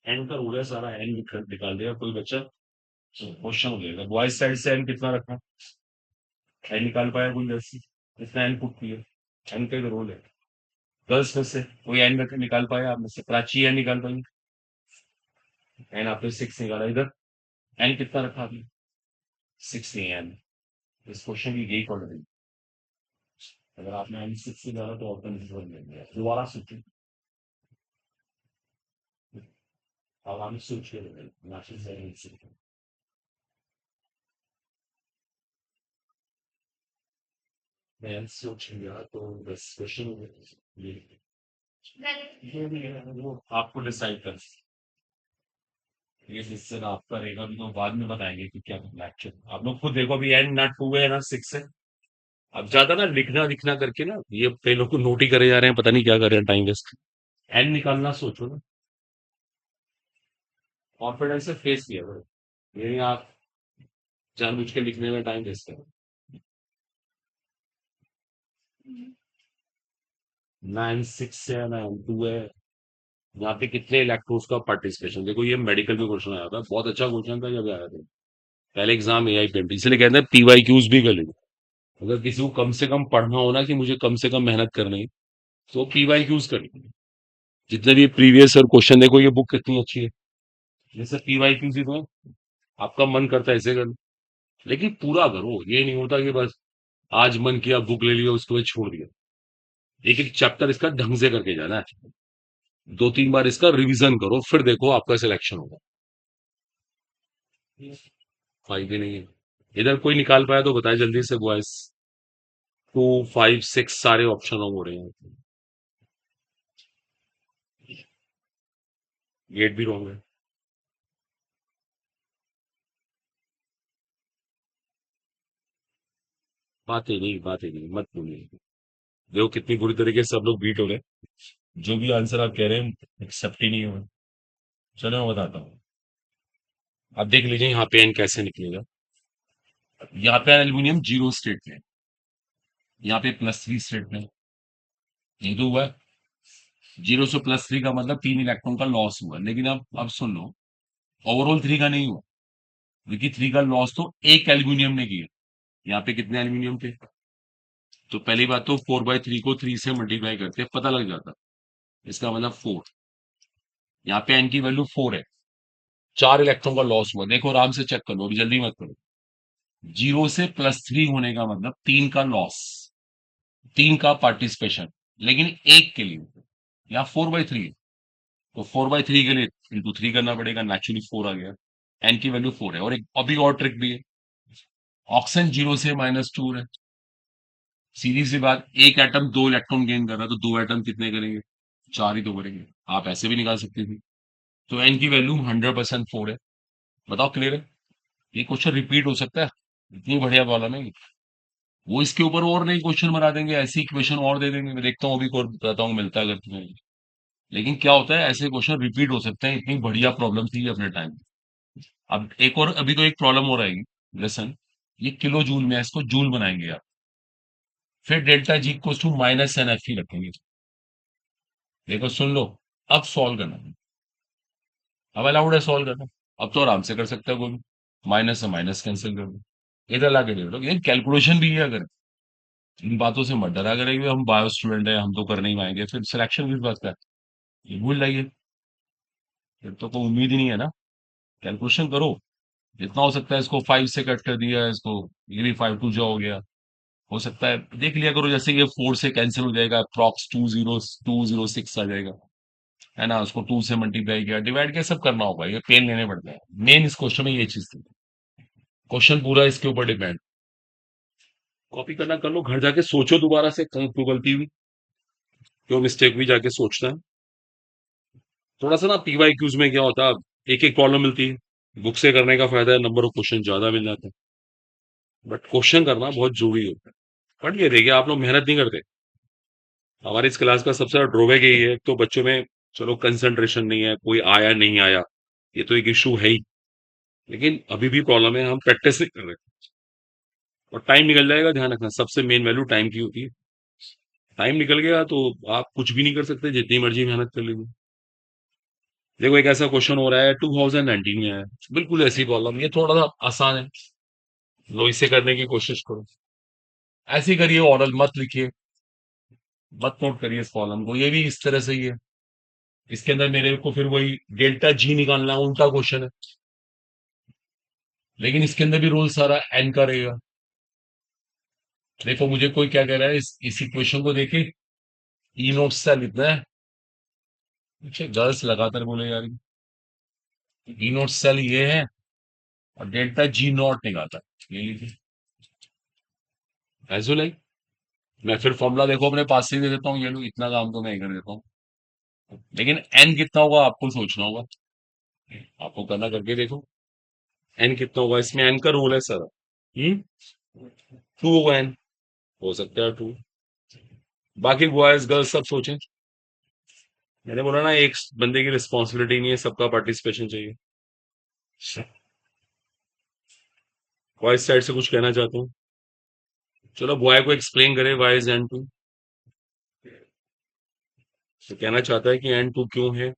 एन का रूल है सारा, एन निकाल दिया कोई बच्चा क्वेश्चन हो जाएगा। बॉयज साइड से एन कितना रखा, एन निकाल पाया कोई जैसी, इतना एन पुट किया, एन का तो रोल है। गर्ल्स में से कोई एन निकाल पाया, आप में से प्राची एन निकाल पाई, एन आपने सिक्स निकाला, इधर एन कितना रखा आपने, सिक्स नहीं एन, इस क्वेश्चन की यही पॉइंट। अगर आपने एन सिक्स निकाला तो ऑप्शन मिल गया, दोबारा सोचो, अब हम सोच के मैसेज से मैं सोच लिया तो बस क्वेश्चन ये भी है, वो आपको डिसाइड कर, ये डिसीजन आपका रहेगा, अभी तो बाद में बताएंगे कि क्या करना है एक्चुअली। आप लोग खुद देखो अभी एन ना टू है ना सिक्स है। अब ज्यादा ना लिखना लिखना करके ना ये कई लोग को नोट ही करे जा रहे हैं, पता नहीं क्या कर रहे हैं, टाइम वेस्ट। एन निकालना सोचो ना, कॉन्फिडेंस से फेस किया करो, ये नहीं आप जानबूझ के लिखने में टाइम वेस्ट करो। ना एन सिक्स है ना एन टू है, यहाँ पे कितने इलेक्ट्रोड्स का पार्टिसिपेशन देखो, ये मेडिकल में क्वेश्चन आया था, बहुत अच्छा क्वेश्चन था जब आया था पहले एग्जाम एआई पे, इसलिए कहते हैं पीवाई क्यूज भी कर लो। अगर किसी को कम से कम पढ़ना हो ना कि मुझे कम से कम मेहनत करनी है, तो पीवाई क्यूज कर लो। जितने भी प्रीवियस ईयर क्वेश्चन देखो, ये बुक कितनी अच्छी है, जैसे पीवाई क्यूज ही तो है, आपका मन करता है ऐसे कर लो। लेकिन पूरा करो, ये नहीं होता कि बस आज मन किया बुक ले लिया उसके बाद छोड़ दिया। एक एक चैप्टर इसका ढंग से करके जाना है, दो तीन बार इसका रिवीजन करो, फिर देखो आपका सिलेक्शन होगा। फायदे नहीं है। इधर कोई निकाल पाया तो बताए जल्दी से बॉयस, टू फाइव सिक्स सारे ऑप्शन हो रहे हैं, गेट भी रॉन्ग है। बात ही नहीं मत बोलिए, देखो कितनी बुरी तरीके से सब लोग बीट हो रहे हैं, जो भी आंसर आप कह रहे हैं एक्सेप्ट ही नहीं हो रहा। चलो मैं बताता हूँ, आप देख लीजिए यहाँ पे एन कैसे निकलेगा। यहाँ पे एल्यूमिनियम जीरो स्टेट में, यहाँ पे प्लस थ्री स्टेट में, ये तो हुआ है। जीरो से प्लस थ्री का मतलब तीन इलेक्ट्रॉन का लॉस हुआ, लेकिन अब सुन लो, ओवरऑल थ्री का नहीं हुआ, क्योंकि थ्री का लॉस तो एक एल्यूमिनियम ने किया। यहाँ पे कितने एल्यूमिनियम थे, तो पहली बात तो फोर बाई थ्री को थ्री से मल्टीप्लाई करते पता लग जाता, इसका मतलब फोर। यहाँ पे एन की वैल्यू फोर है, चार इलेक्ट्रॉन का लॉस हुआ, देखो आराम से चेक कर लो, अभी जल्दी मत करो। जीरो से प्लस थ्री होने का मतलब तीन का लॉस, तीन का पार्टिसिपेशन, लेकिन एक के लिए, यहाँ फोर बाई थ्री, तो 4/3 के लिए इंटू 3 करना पड़ेगा, नेचुरली 4 आ गया। एन की वैल्यू 4 है। और एक अभी और ट्रिक भी है, ऑक्सीजन 0 से -2 है। सीधी सी बात, एक एटम 2 इलेक्ट्रॉन गेन कर रहा है तो 2 एटम कितने करेंगे? 4 ही तो करेंगे। आप ऐसे भी निकाल सकते थे। तो एन की वैल्यू 100% 4 है। बताओ, क्लियर है? ये क्वेश्चन रिपीट हो सकता है, इतनी बढ़िया प्रॉब्लम है ये। वो इसके ऊपर और नहीं क्वेश्चन बना देंगे, ऐसी इक्वेशन और दे देंगे। मैं देखता हूँ अभी और बताता हूँ मिलता है अगर तुम्हें। लेकिन क्या होता है, ऐसे क्वेश्चन रिपीट हो सकते हैं, इतनी बढ़िया प्रॉब्लम थी ये अपने टाइम। अब एक और, अभी तो एक प्रॉब्लम हो रहेगी। लेसन, ये किलो जूल में है, इसको जूल बनाएंगे आप। फिर डेल्टा जी को टू -NF ही रखेंगे। देखो सुन लो, अब सॉल्व करना। अब अलाउड है सॉल्व करना। अब तो आराम से कर सकता है कोई भी। माइनस से माइनस कैंसिल कर दो, इधर ला के देख लो। ये कैलकुलेशन भी है। अगर इन बातों से मत डरा करेंगे, हम बायो स्टूडेंट है, हम तो कर नहीं पाएंगे, फिर सिलेक्शन किस बात का है? ये भूल जाइए, फिर तो कोई उम्मीद ही नहीं है ना। कैलकुलेशन करो, जितना हो सकता है। इसको 5 से कट कर दिया, इसको ये भी 5 2 हो गया। हो सकता है देख लिया करो, जैसे ये 4 से कैंसिल हो जाएगा, अप्रॉक्स 20206 आ जाएगा, है ना। उसको 2 से मल्टीप्लाई किया, डिवाइड किया, सब करना होगा। ये पेन लेने पड़ते हैं। मेन इस क्वेश्चन में ये चीज थी। क्वेश्चन पूरा इसके ऊपर डिपेंड। कॉपी करना कर लो, घर जाके सोचो दोबारा से, कहीं क्यों गलती हुई, क्यों मिस्टेक हुई, जाके सोचना है। थोड़ा सा ना PYQs में क्या होता है, एक एक प्रॉब्लम मिलती है। बुक से करने का फायदा है, नंबर ऑफ क्वेश्चन ज्यादा मिल जाते हैं। बट क्वेश्चन करना बहुत जरूरी होता है। बट ये देखिए, आप लोग मेहनत नहीं करते। हमारी इस क्लास का सबसे बड़ा ड्रॉबैक यही है, एक तो बच्चों में चलो कंसंट्रेशन नहीं है, कोई आया नहीं आया, ये तो एक इशू है ही। लेकिन अभी भी प्रॉब्लम है, हम प्रैक्टिस नहीं कर रहे। और टाइम निकल जाएगा, ध्यान रखना, सबसे मेन वैल्यू टाइम की होती है। टाइम निकल गया तो आप कुछ भी नहीं कर सकते, जितनी मर्जी मेहनत कर लीजिए। देखो, एक ऐसा क्वेश्चन हो रहा है, 2019 में है, बिल्कुल ऐसी प्रॉब्लम। ये थोड़ा सा आसान है, लो इसे करने की कोशिश करो। ऐसे ही करिए, ऑरल मत लिखिए, मत नोट करिए इस प्रॉब्लम को। ये भी इस तरह से ही है। इसके अंदर मेरे को फिर वही डेल्टा जी निकालना है, उल्टा क्वेश्चन है। लेकिन इसके अंदर भी रूल सारा एन का रहेगा। देखो, मुझे कोई क्या कह रहा है, इस इक्वेशन को देखे, ई नोट सेल इतना है। पीछे गर्ल्स लगातार बोले यार, ई नोट सेल ये है, और डेल्टा जी नॉट निकालता है। ये लीजिए, ऐसे लाइक। मैं फिर फॉर्मूला देखो अपने पास से ही दे देता हूँ, ये लो, इतना काम तो मैं ही कर देता हूँ। लेकिन एन कितना होगा आपको सोचना होगा, आपको करना करके देखो। एन कितना होगा, इसमें एन का रूल है सर। 2 होगा एन, हो सकता है 2। बाकी बॉयज गर्ल्स सब सोचें। मैंने बोला ना, एक बंदे की रिस्पॉन्सिबिलिटी नहीं है, सबका पार्टिसिपेशन चाहिए। बॉयज साइड से कुछ कहना चाहते हूँ? चलो, बॉय को एक्सप्लेन करे वाई इज एन 2। तो कहना चाहता है कि एन 2 क्यों है।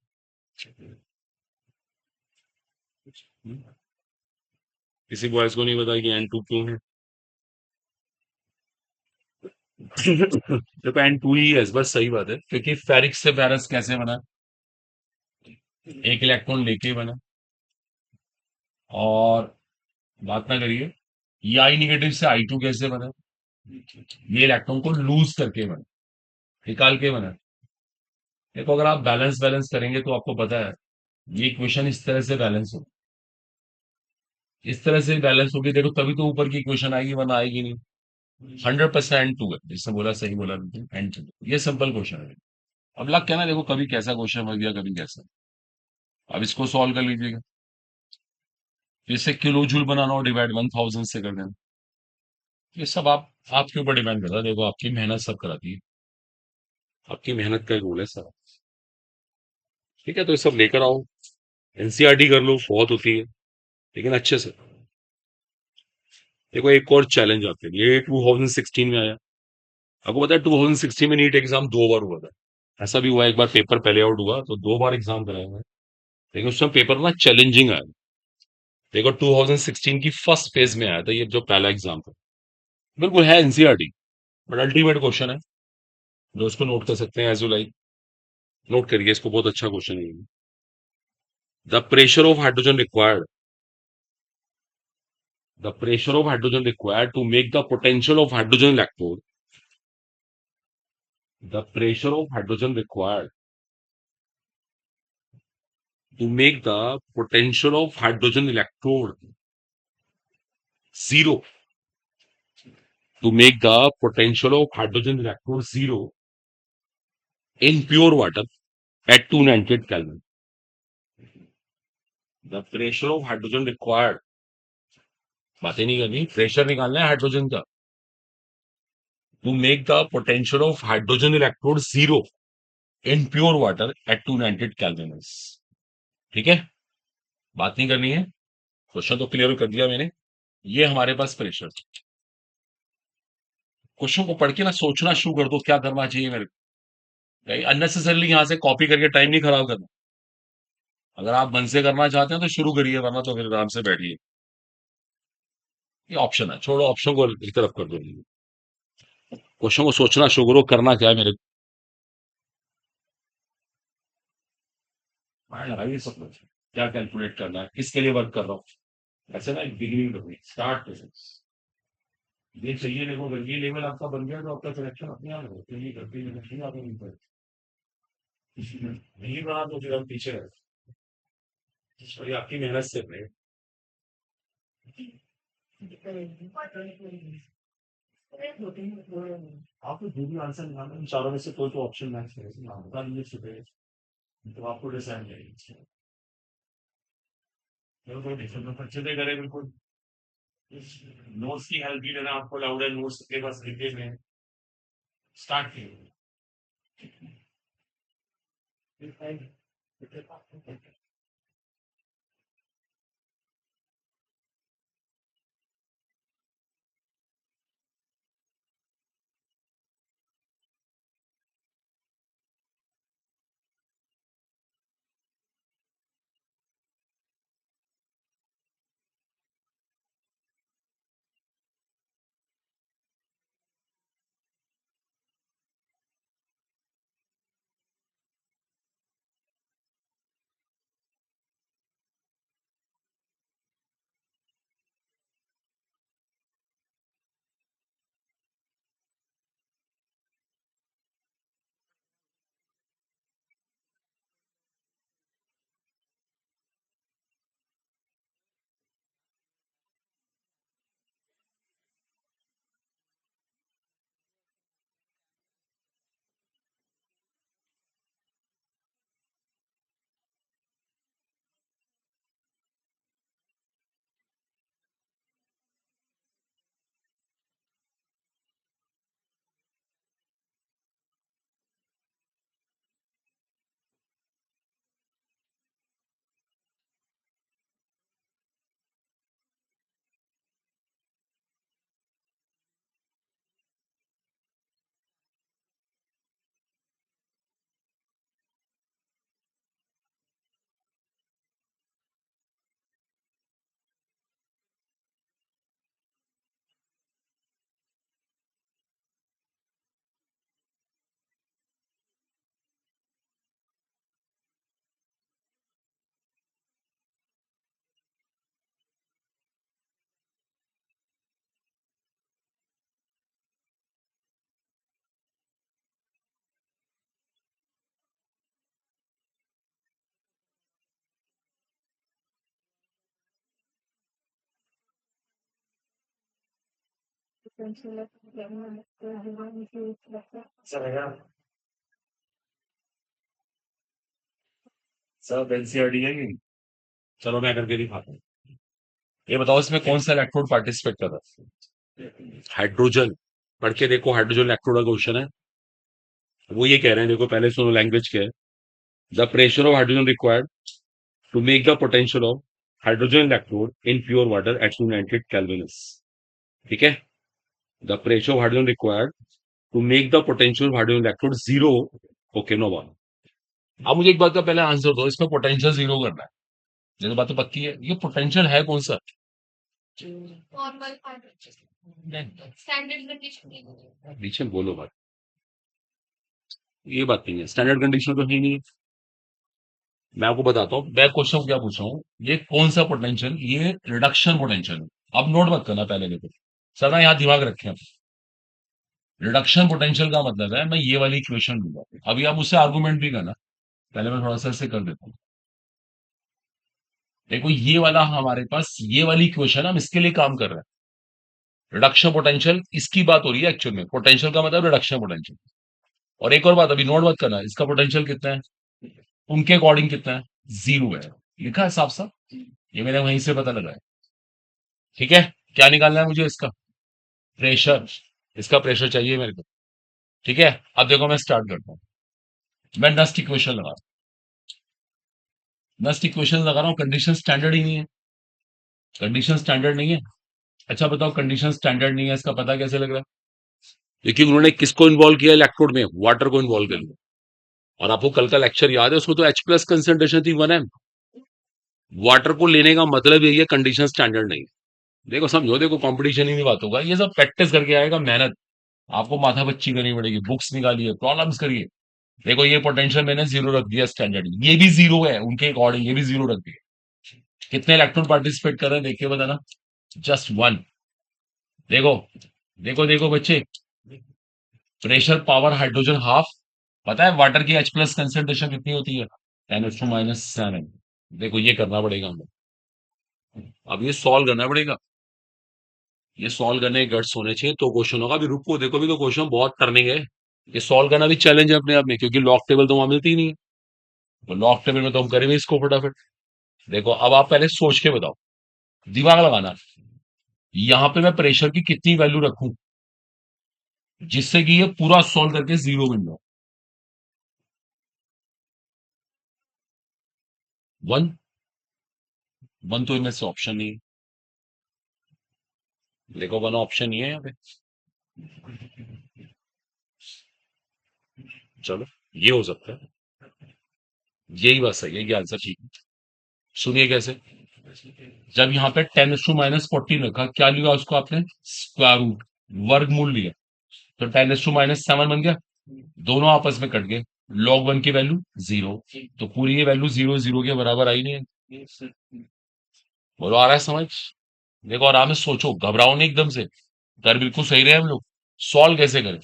हम्म, किसी बॉयज को नहीं पता कि एन 2 क्यों है। देखो, एन 2 ही है, बस सही बात है, क्योंकि फेरिक से फेरस कैसे बना? एक इलेक्ट्रॉन लेके बना। और बात ना करिए, ये आई निगेटिव से I2 कैसे बना? ये इलेक्ट्रॉन को लूज करके बना, निकाल के बना। देखो, अगर आप बैलेंस बैलेंस करेंगे तो आपको पता है, ये इक्वेशन इस तरह से बैलेंस हो, इस तरह से बैलेंस होगी। देखो, तभी तो ऊपर की इक्वेशन आएगी, वरना आएगी नहीं। 100% टू है, जिसने बोला सही बोला, एंड टू। ये सिंपल क्वेश्चन है। अब लग क्या ना, देखो, कभी कैसा क्वेश्चन हो गया, कभी कैसा। अब इसको सॉल्व कर लीजिएगा। जैसे किलो जूल बनाना हो, डिवाइड 1000 से कर देना। ये सब आपके ऊपर डिपेंड करता है। देखो, आपकी मेहनत सब कराती है, आपकी मेहनत का एक रोल है सर। ठीक है, तो ये सब लेकर आओ, NCERT कर लो, बहुत होती है, लेकिन अच्छे से। देखो, एक और चैलेंज आपके लिए, ये 2016 में आया। आपको पता है 2016 में नीट एग्जाम 2 बार हुआ था। ऐसा भी हुआ, एक बार पेपर पहले आउट हुआ तो 2 बार एग्जाम कराया हुआ है। लेकिन उस समय पेपर ना चैलेंजिंग आया। देखो, 2016 की फर्स्ट फेज में आया था ये, जो पहला एग्जाम था। बिल्कुल है NCERT, बट अल्टीमेट क्वेश्चन है, जो उसको नोट कर सकते हैं एज यू लाइक। नोट करिए इसको, बहुत अच्छा क्वेश्चन है। The pressure of hydrogen required, the pressure of hydrogen required to make the potential of hydrogen electrode, the pressure of hydrogen required to make the potential of hydrogen electrode zero, to make the potential of hydrogen electrode zero in pure water at 298 Kelvin. The pressure of hydrogen required, बातें नहीं करनी, प्रेशर निकालना है हाइड्रोजन का, to make the potential of hydrogen electrode zero in pure water at 298 Kelvin. ठीक है, बात नहीं करनी है, क्वेश्चन तो क्लियर कर दिया मैंने। ये हमारे पास प्रेशर, क्वेश्चन को पढ़ के ना सोचना शुरू कर दो क्या करना चाहिए मेरे को, अननेसेसरली यहां से कॉपी करके टाइम नहीं खराब करना। अगर आप मन से करना चाहते हैं तो शुरू करिए, वरना तो फिर आराम से बैठिए। ये ऑप्शन है, छोड़ो ऑप्शन को एक तरफ कर दो, क्वेश्चन को सोचना शुरू करो, करना क्या है मेरे को। ये सब कुछ क्या कैलकुलेट करना है, किसके लिए वर्क कर रहा हूँ, ऐसे ना बिगिनिंग करनी, स्टार्ट। ये चाहिए देखो, अगर ये लेवल आपका बन गया तो आपका सिलेक्शन अपने आप हो, तो ये करते नहीं आपको नहीं पड़े, नहीं बना तो फिर हम पीछे रहे, और ये आपकी मेहनत से रहे। आपको जो भी आंसर निकालना है, इन चारों में से कोई तो ऑप्शन मैच करेगा ना, बता दीजिए सुबह, तो आपको डिसाइड करेंगे, चलो कोई डिफरेंट तो अच्छे से करें बिल्कुल। नोट्स की हेल्प भी लेना आपको अलाउड है, नोट्स के पास लिखे में स्टार्ट किए। चलेगा सब एनसीईआरटी है कि? चलो मैं करके दिखाता हूँ। ये बताओ इसमें कौन सा इलेक्ट्रोड पार्टिसिपेट कर रहा है, हाइड्रोजन। पढ़ के देखो, हाइड्रोजन इलेक्ट्रोड का क्वेश्चन है, वो ये कह रहे हैं, देखो पहले सुनो लैंग्वेज क्या है। The pressure of hydrogen required to make the potential of hydrogen electrode in pure water at 298 kelvin. ठीक है, the pressure of hydrogen required to make the potential of hydrogen electrode zero. Okay, no one. अब मुझे एक बात का पहले आंसर दो, इसमें पोटेंशियल जीरो करना है, ये तो बात तो पक्की है। ये पोटेंशियल है कौन सा? बीच में बोलो बात, ये बात नहीं है, स्टैंडर्ड कंडीशन तो है नहीं है। मैं आपको बताता हूँ, मैं क्वेश्चन क्या पूछ रहा हूँ, ये कौन सा पोटेंशियल, ये रिडक्शन पोटेंशियल है। अब नोट मत करना पहले, देखो सर ना यहाँ दिमाग रखें, रिडक्शन पोटेंशियल का मतलब है मैं ये वाली इक्वेशन लूंगा, अभी आप उससे आर्गूमेंट भी करना, पहले मैं थोड़ा सा ऐसे कर देता हूँ। देखो ये वाला हमारे पास, ये वाली इक्वेशन हम इसके लिए काम कर रहे हैं, रिडक्शन पोटेंशियल इसकी बात हो रही है एक्चुअल में, पोटेंशियल का मतलब रिडक्शन पोटेंशियल। और एक और बात अभी नोट मत करना, इसका पोटेंशियल कितना है, उनके अकॉर्डिंग कितना है, जीरो है, लिखा है साफ साफ, ये मैंने वहीं से पता लगा है। ठीक है, क्या निकालना है मुझे इसका, प्रेशर, इसका प्रेशर चाहिए मेरे को। ठीक है, अब देखो मैं स्टार्ट करता हूँ, मैं नस्ट इक्वेशन लगा रहा हूँ, नस्ट इक्वेशन लगा रहा हूँ, कंडीशन स्टैंडर्ड ही नहीं है, कंडीशन स्टैंडर्ड नहीं है। अच्छा बताओ, कंडीशन स्टैंडर्ड नहीं है, इसका पता कैसे लग रहा है, क्योंकि उन्होंने किसको इन्वॉल्व किया इलेक्ट्रोड में, वाटर को इन्वॉल्व कर लिया। और आपको कल का लेक्चर याद है, उसमें तो H प्लस कंसेंट्रेशन थी 1 m, वाटर को लेने का मतलब यही है कंडीशन स्टैंडर्ड नहीं। देखो समझो, देखो कंपटीशन ही नहीं बात होगा, ये सब प्रैक्टिस करके आएगा, मेहनत आपको माथा पच्ची करनी पड़ेगी, बुक्स निकालिए, प्रॉब्लम्स करिए। देखो ये पोटेंशियल मैंने जीरो रख दिया स्टैंडर्ड, ये भी जीरो है उनके अकॉर्डिंग, ये भी जीरो रख दिया। कितने इलेक्ट्रॉन पार्टिसिपेट कर रहे हैं देखिए बताना, जस्ट वन। देखो देखो देखो बच्चे, प्रेशर पावर हाइड्रोजन हाफ, पता है वाटर की H प्लस कंसेंट्रेशन कितनी होती है, 10⁻⁷। देखो ये करना पड़ेगा हमें, अब ये सॉल्व करना पड़ेगा, ये सॉल्व करने के गट्स होने चाहिए तो क्वेश्चन होगा। अभी रुको, देखो अभी तो क्वेश्चन बहुत टर्निंग है, ये सॉल्व करना भी चैलेंज है अपने आप में, क्योंकि लॉग टेबल तो वहां मिलती ही नहीं है, तो लॉग टेबल में तो हम करेंगे इसको फटाफट। देखो अब आप पहले सोच के बताओ, दिमाग लगाना, यहाँ पे मैं प्रेशर की कितनी वैल्यू रखूं जिससे कि ये पूरा सॉल्व करके जीरो बन जाए, 1, 1 तो इनमें से ऑप्शन नहीं है, देखो 1 ऑप्शन नहीं है यहाँ पे, चलो ये हो सकता है, यही बात सही है, ये आंसर ठीक है। सुनिए कैसे, जब यहाँ पे 10⁻⁻14 रखा, क्या लिया उसको आपने, स्क्वायर रूट, वर्गमूल लिया, तो 10⁻⁷ बन गया, दोनों आपस में कट गए, log 1 की वैल्यू जीरो, तो पूरी ये वैल्यू जीरो जीरो के बराबर आई नहीं है। बोलो आ रहा है समझ, देखो आराम से सोचो, घबराओ नहीं एकदम से, कर बिल्कुल सही रहे हम लोग। सॉल्व कैसे करें,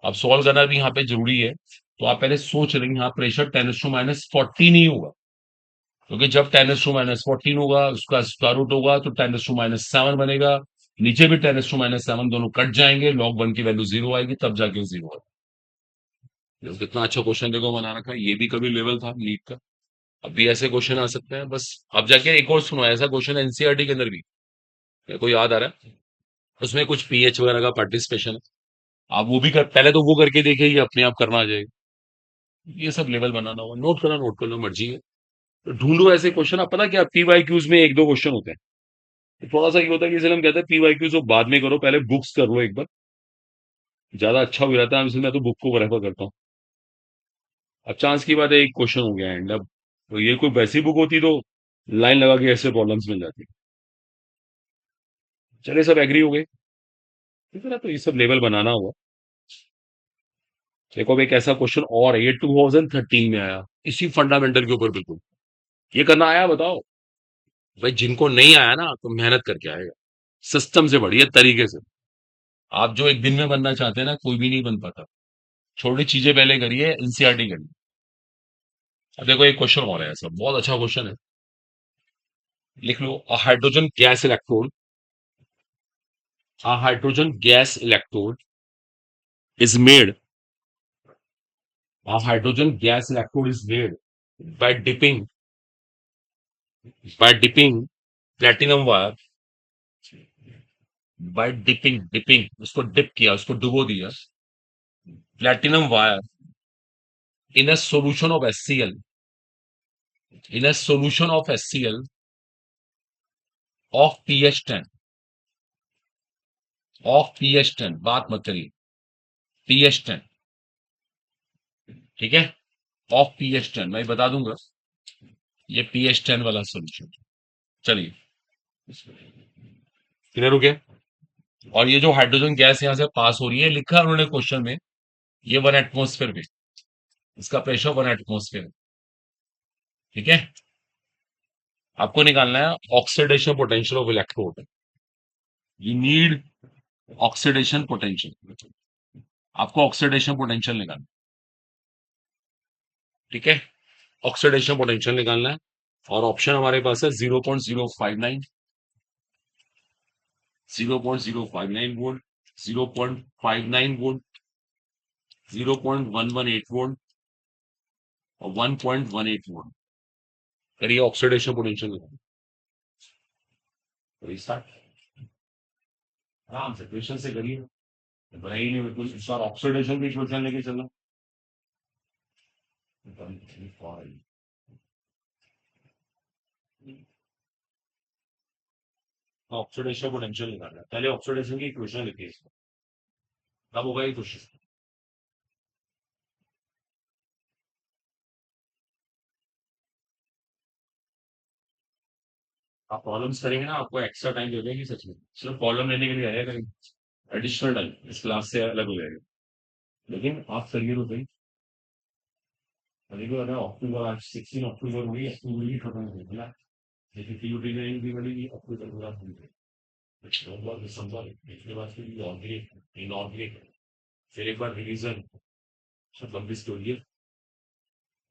अब सॉल्व करना भी यहाँ पे जरूरी है, तो आप पहले सोच रहे हैं यहाँ प्रेशर 10⁻14 ही होगा, क्योंकि जब 10⁻14 होगा उसका स्क्वायर रूट होगा तो 10⁻7 बनेगा, नीचे भी 10⁻7 दोनों कट जाएंगे, log 1 की वैल्यू जीरो आएगी, तब जाके जीरो आएगा। देखो कितना अच्छा क्वेश्चन देखो बना रखा है, ये भी कभी लेवल था नीट का, अब भी ऐसे क्वेश्चन आ सकते हैं बस। अब जाके एक और सुनो, ऐसा क्वेश्चन एनसीईआरटी के अंदर भी मेरे को याद आ रहा है, उसमें कुछ पीएच वगैरह का पार्टिसिपेशन है, आप वो भी कर, पहले तो वो करके देखिए, ये अपने आप करना आ जाएगा, ये सब लेवल बनाना होगा, नोट करना मर्जी है। तो ढूंढो ऐसे क्वेश्चन, आप पता क्या पीवाईक्यूज में एक दो क्वेश्चन होते हैं, तो थोड़ा सा ये होता है कि इसलिए हम कहते हैं पीवाईक्यूज को बाद में करो, पहले बुक्स कर लो एक बार, ज्यादा अच्छा हो जाता है, इसलिए मैं तो बुक को रेफर करता हूँ। अब चांस की बात है एक क्वेश्चन हो गया एंड, अब तो ये कोई वैसी बुक होती तो लाइन लगा के ऐसे प्रॉब्लम्स मिल जाती। चले सब एग्री हो गए, ठीक है ना, तो ये सब लेवल बनाना होगा। देखो अब एक ऐसा क्वेश्चन और है, ये 2013 में आया, इसी फंडामेंटल के ऊपर बिल्कुल, ये करना आया बताओ, भाई जिनको नहीं आया ना तो मेहनत करके आएगा, सिस्टम से बढ़िया तरीके से। आप जो एक दिन में बनना चाहते हैं ना, कोई भी नहीं बन पाता, छोटी चीजें पहले करिए, एनसीईआरटी करिए। अब देखो एक क्वेश्चन और है ऐसा, बहुत अच्छा क्वेश्चन है, लिख लो, a hydrogen gas electrode, a hydrogen gas electrode is made, a hydrogen gas electrode is made by dipping platinum wire, by dipping उसको डिप किया, उसको डुबो दिया, platinum wire in a solution of HCl, in a solution of HCl of pH 10, of pH 10, बात मत करिए, pH 10, ठीक है, ऑफ pH 10 मैं बता दूंगा, ये pH 10 वाला सोल्यूशन। चलिए क्लियर हो गया, और ये जो हाइड्रोजन गैस यहां से पास हो रही है, लिखा है उन्होंने क्वेश्चन में, ये 1 एटमोस्फेयर में, इसका प्रेशर 1 एटमोस्फेयर, ठीक है। आपको निकालना है oxidation potential of electrode, you need oxidation potential, आपको ऑक्सीडेशन पोटेंशियल निकालना, ठीक है, ऑक्सीडेशन पोटेंशियल निकालना है। और ऑप्शन हमारे पास है 0.059, 0.059 वोल्ट, 0.59 वोल्ट, 0.118 वोल्ट और 1.18 वोल्ट। करिए ऑक्सीडेशन पोटेंशियल स्टार्ट। आराम से क्वेश्चन से करिए, बड़ा ही नहीं, बिल्कुल इस बार ऑक्सीडेशन की क्वेश्चन लेके चलना। ऑक्सीडेशन पोटेंशियल निकालना है। पहले ऑक्सीडेशन की इक्वेशन लिखिए इसमें, तब होगा ये क्वेश्चन। आप प्रॉब्लम्स करेंगे ना, आपको एक्स्ट्रा टाइम दे देंगे सच में, सिर्फ प्रॉब्लम लेने के लिए आया करेंगे, एडिशनल टाइम इस क्लास से अलग हो जाएगा। लेकिन आप करिए तो सही। देखो अगर अक्टूबर आज 16 अक्टूबर हुई, अक्टूबर ही खत्म हो गया ना, लेकिन पीयूटी में भी बड़ी अक्टूबर पूरा हो गया, नवंबर दिसंबर, इसके बाद फिर ऑर्गेनिक इनऑर्गेनिक, फिर एक बार रिवीजन, सब लंबी स्टोरी है।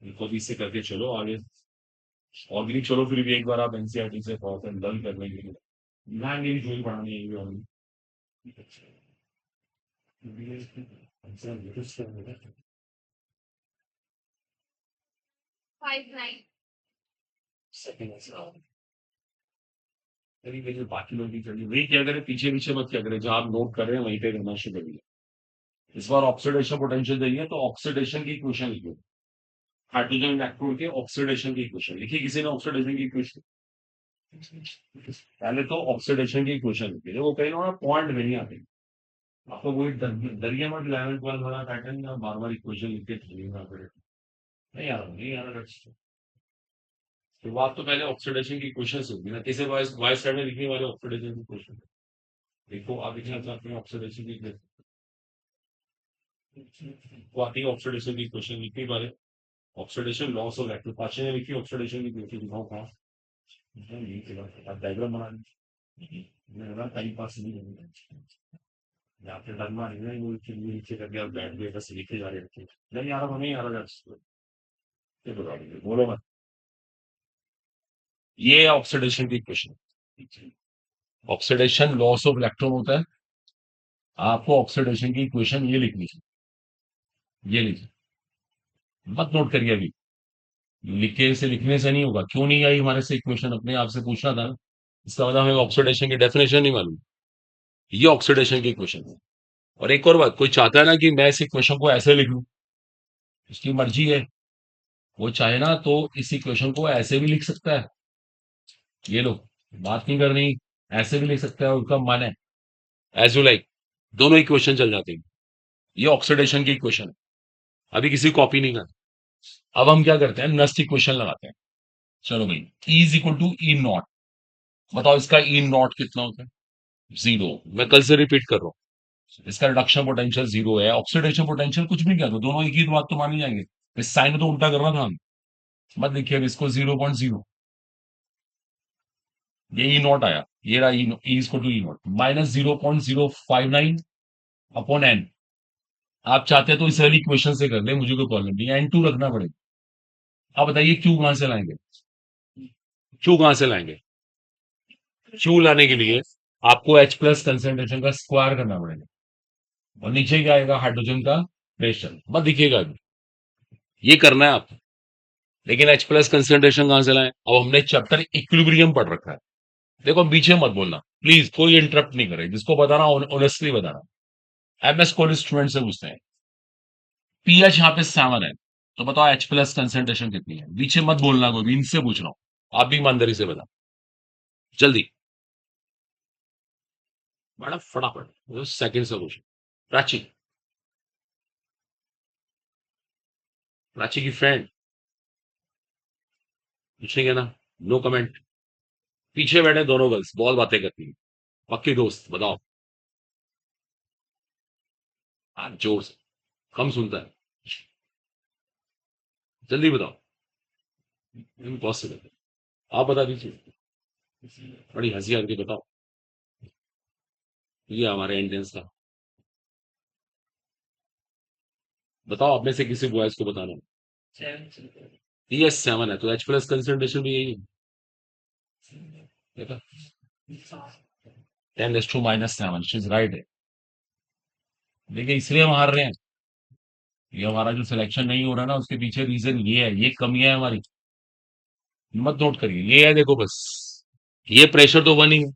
इनको भी इससे करके चलो आगे, ऑर्गेनिक चलो फिर भी एक बार आप एनसीईआरटी से थोड़ा सा लर्न कर लेंगे, मैं मेरी जो पढ़ानी है ये ऑर्गेनिक। 59 सेकंड। करीब बाकी लोग भी करिए, वही क्या करें, पीछे पीछे मत क्या करें, जहां आप नोट कर रहे हैं वहीं पे करना शुरू करिए। इस बार ऑक्सीडेशन पोटेंशियल चाहिए तो ऑक्सीडेशन की इक्वेशन लिखिए, हाइड्रोजन इलेक्ट्रॉन के ऑक्सीडेशन की इक्वेशन लिखिए। किसी ने ऑक्सीडेशन की इक्वेशन, पहले तो ऑक्सीडेशन की इक्वेशन लिखिए, वो कहीं ना पॉइंट में नहीं आते। आपको वही दरिया मत 11 12 वाला पैटर्न, बार बार इक्वेशन लिख के चलिएगा पड़े, नहीं आ रहा, नहीं आ रहा। शुरुआत तो पहले ऑक्सीडेशन की क्वेश्चन से होगी ना, किसे वॉइस वॉइस साइड में लिखने वाले ऑक्सीडेशन की क्वेश्चन। देखो आप लिखना चाहते हैं ऑक्सीडेशन की वो आती है, ऑक्सीडेशन की क्वेश्चन लिखने वाले, ऑक्सीडेशन लॉस ऑफ इलेक्ट्रॉन, पाचे ने लिखी ऑक्सीडेशन की क्वेश्चन, दिखाओ कहाँ नहीं चला, आप डायग्राम बना लीजिए, मेरा टाइम पास नहीं होगा। या फिर डर मार रही है वो नीचे करके आप बैठ गए बस लिखे जा रहे थे, नहीं आ रहा, नहीं आ रहा, ये बता दीजिए, बोलो मत। ये ऑक्सीडेशन की question, oxidation loss of electron होता है। आपको ऑक्सीडेशन की इक्वेशन ये लिखनी है, ये लीजिए, मत नोट करिए अभी, लिखे से लिखने से नहीं होगा। क्यों नहीं आई हमारे से इक्वेशन, अपने आप से पूछना था ना। इसका मतलब हमें ऑक्सीडेशन की डेफिनेशन नहीं मालूम, ये ऑक्सीडेशन की इक्वेशन है। और एक और बात, कोई चाहता है ना कि मैं इस इक्वेशन को ऐसे लिख लूं, उसकी मर्जी है, वो चाहे ना तो इस इक्वेशन को ऐसे भी लिख सकता है, ये लो, बात नहीं करनी, ऐसे भी लिख सकता है, उनका मन है, एज यू लाइक, दोनों इक्वेशन चल जाते हैं। ये ऑक्सीडेशन की इक्वेशन है, अभी किसी कॉपी नहीं करना। अब हम क्या करते हैं, नस्ट इक्वेशन लगाते हैं। चलो भाई, E is equal to E nought, बताओ इसका ई नॉट कितना होता है, जीरो। मैं कल से रिपीट कर रहा हूँ, इसका रिडक्शन पोटेंशियल जीरो है, ऑक्सीडेशन पोटेंशियल कुछ भी नहीं कर दो, दोनों एक ही बात तो मानी जाएंगे, इस साइन तो उल्टा करना था हमें। मत लिखिए अब इसको 0.0, ये ई नॉट आया, ये रहा ई इसको to E nought minus 0.059 upon n. आप चाहते हैं तो इस वाली इक्वेशन से कर ले, मुझे कोई प्रॉब्लम नहीं, एन टू रखना पड़ेगा। आप बताइए क्यू कहां से लाएंगे, क्यू कहां से लाएंगे, क्यू लाने के लिए आपको H प्लस कंसेंट्रेशन का स्क्वायर करना पड़ेगा, और नीचे क्या आएगा, हाइड्रोजन का प्रेशर, मत दिखेगा अभी, ये करना है आपको। लेकिन H प्लस कंसेंट्रेशन कहां से लाएं, अब हमने चैप्टर इक्विलिब्रियम पढ़ रखा है। देखो पीछे मत बोलना प्लीज, कोई इंटरप्ट नहीं करे, जिसको बताना ऑनेस्टली बताना। एमएस कॉलेज स्टूडेंट से पूछते हैं, पीएच यहाँ पे 7 है, तो बताओ H प्लस कंसेंट्रेशन कितनी है, पीछे मत बोलना, कोई भी इनसे पूछ रहा हूं, आप भी ईमानदारी से बता, जल्दी, बड़ा फटाफट, सेकंड से पूछो। प्राची, प्राची की फ्रेंड पूछेंगे ना, नो कमेंट। पीछे बैठे दोनों गर्ल्स बहुत बातें करती हैं, पक्की दोस्त, बताओ। हाँ जोर से, कम सुनता है, जल्दी बताओ, इम्पॉसिबल। आप बता दीजिए, बड़ी हंसी आती है, बताओ। ये हमारे एंट्रेंस का, बताओ आप में से किसी बॉयज को बताना। ये 7 है, तो H प्लस कंसंट्रेशन भी यही है। देखा, 10⁻⁻7, शी इज राइट है। देखिए, इसलिए हम हार रहे हैं। ये हमारा जो सिलेक्शन नहीं हो रहा ना, उसके पीछे रीजन ये है, ये कमियां है हमारी। मत नोट करिए, ये है, देखो बस। ये प्रेशर तो बनी है।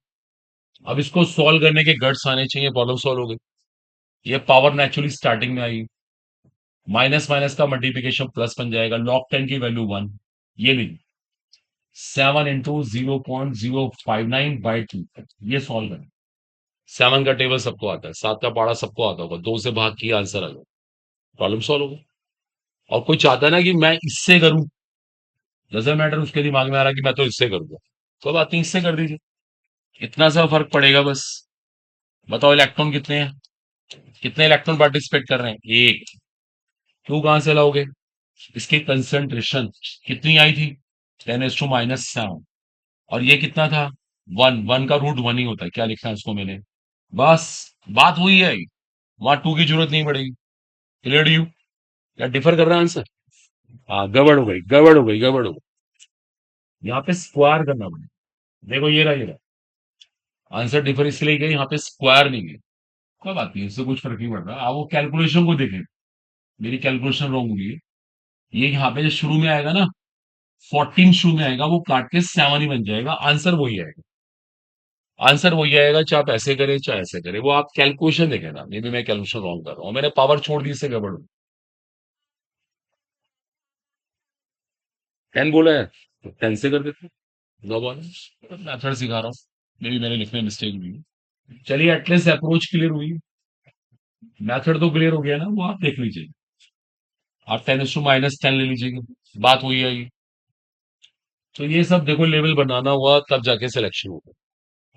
अब इसको सॉल्व करने के गट्स आने चाहिए, प्रॉब्लम सॉल्व हो गई। ये पावर नेचुरली स्टार्टिंग में आई, माइनस माइनस का मल्टीप्लीकेशन प्लस बन जाएगा, लॉग 10 की वैल्यू 1। ये नहीं, 7 × 0.059/2, ये सॉल्व करें। 7 का टेबल सबको आता है, 7 का पारा सबको आता होगा, 2 से भाग किया, आंसर आ गया, प्रॉब्लम सॉल्व हो गई। और कोई चाहता है ना कि मैं इससे करूं, डजंट मैटर, उसके दिमाग में आ रहा है कि मैं तो इससे करूंगा, कोई बात नहीं, इससे कर दीजिए, इतना सा फर्क पड़ेगा बस। बताओ इलेक्ट्रॉन कितने हैं, कितने इलेक्ट्रॉन पार्टिसिपेट कर रहे हैं, एक। क्यों, कहां से लाओगे, इसकी कंसंट्रेशन कितनी आई थी, 10⁻⁻7। और ये कितना था, 1। 1 का रूट 1 ही होता है, क्या लिखा है उसको मैंने, बस। बात हुई है, वहां 2 की जरूरत नहीं पड़ेगी। क्लियर यू, या डिफर कर रहा है आंसर। हाँ, गड़बड़ हो गई, गड़बड़ हो गई, गड़बड़ हो गई, यहाँ पे स्क्वायर करना पड़ेगा। देखो, ये रहा आंसर, डिफर इसलिए गया, यहाँ पे स्क्वायर नहीं गया। कोई बात नहीं, इससे कुछ फर्क नहीं पड़ रहा, आप वो कैलकुलेशन को देखें, मेरी कैलकुलेशन रॉन्ग हुई है। ये यहाँ पे जो शुरू में आएगा ना, 14 शुरू में आएगा, वो काट के 7 ही बन जाएगा, आंसर वही आएगा। आंसर वही आएगा, चाहे आप ऐसे करें चाहे ऐसे करें, वो आप कैलकुलेशन देखें ना, मे बी मैं कैलकुलेशन रॉन्ग कर रहा हूँ, मैंने पावर छोड़ दी, इससे गड़बड़ हुई। 10 बोला है, तो 10 से कर देते, नो बोला, मैथड सिखा रहा हूँ, मे बी मेरे लिखने में मिस्टेक हुई है। चलिए, एटलीस्ट अप्रोच क्लियर हुई, मैथड तो क्लियर हो गया ना, वो आप देख लीजिए। आप 10⁻⁻10 ले लीजिएगा, बात हुई है ये। तो ये सब देखो, लेवल बनाना हुआ तब जाके सिलेक्शन होगा,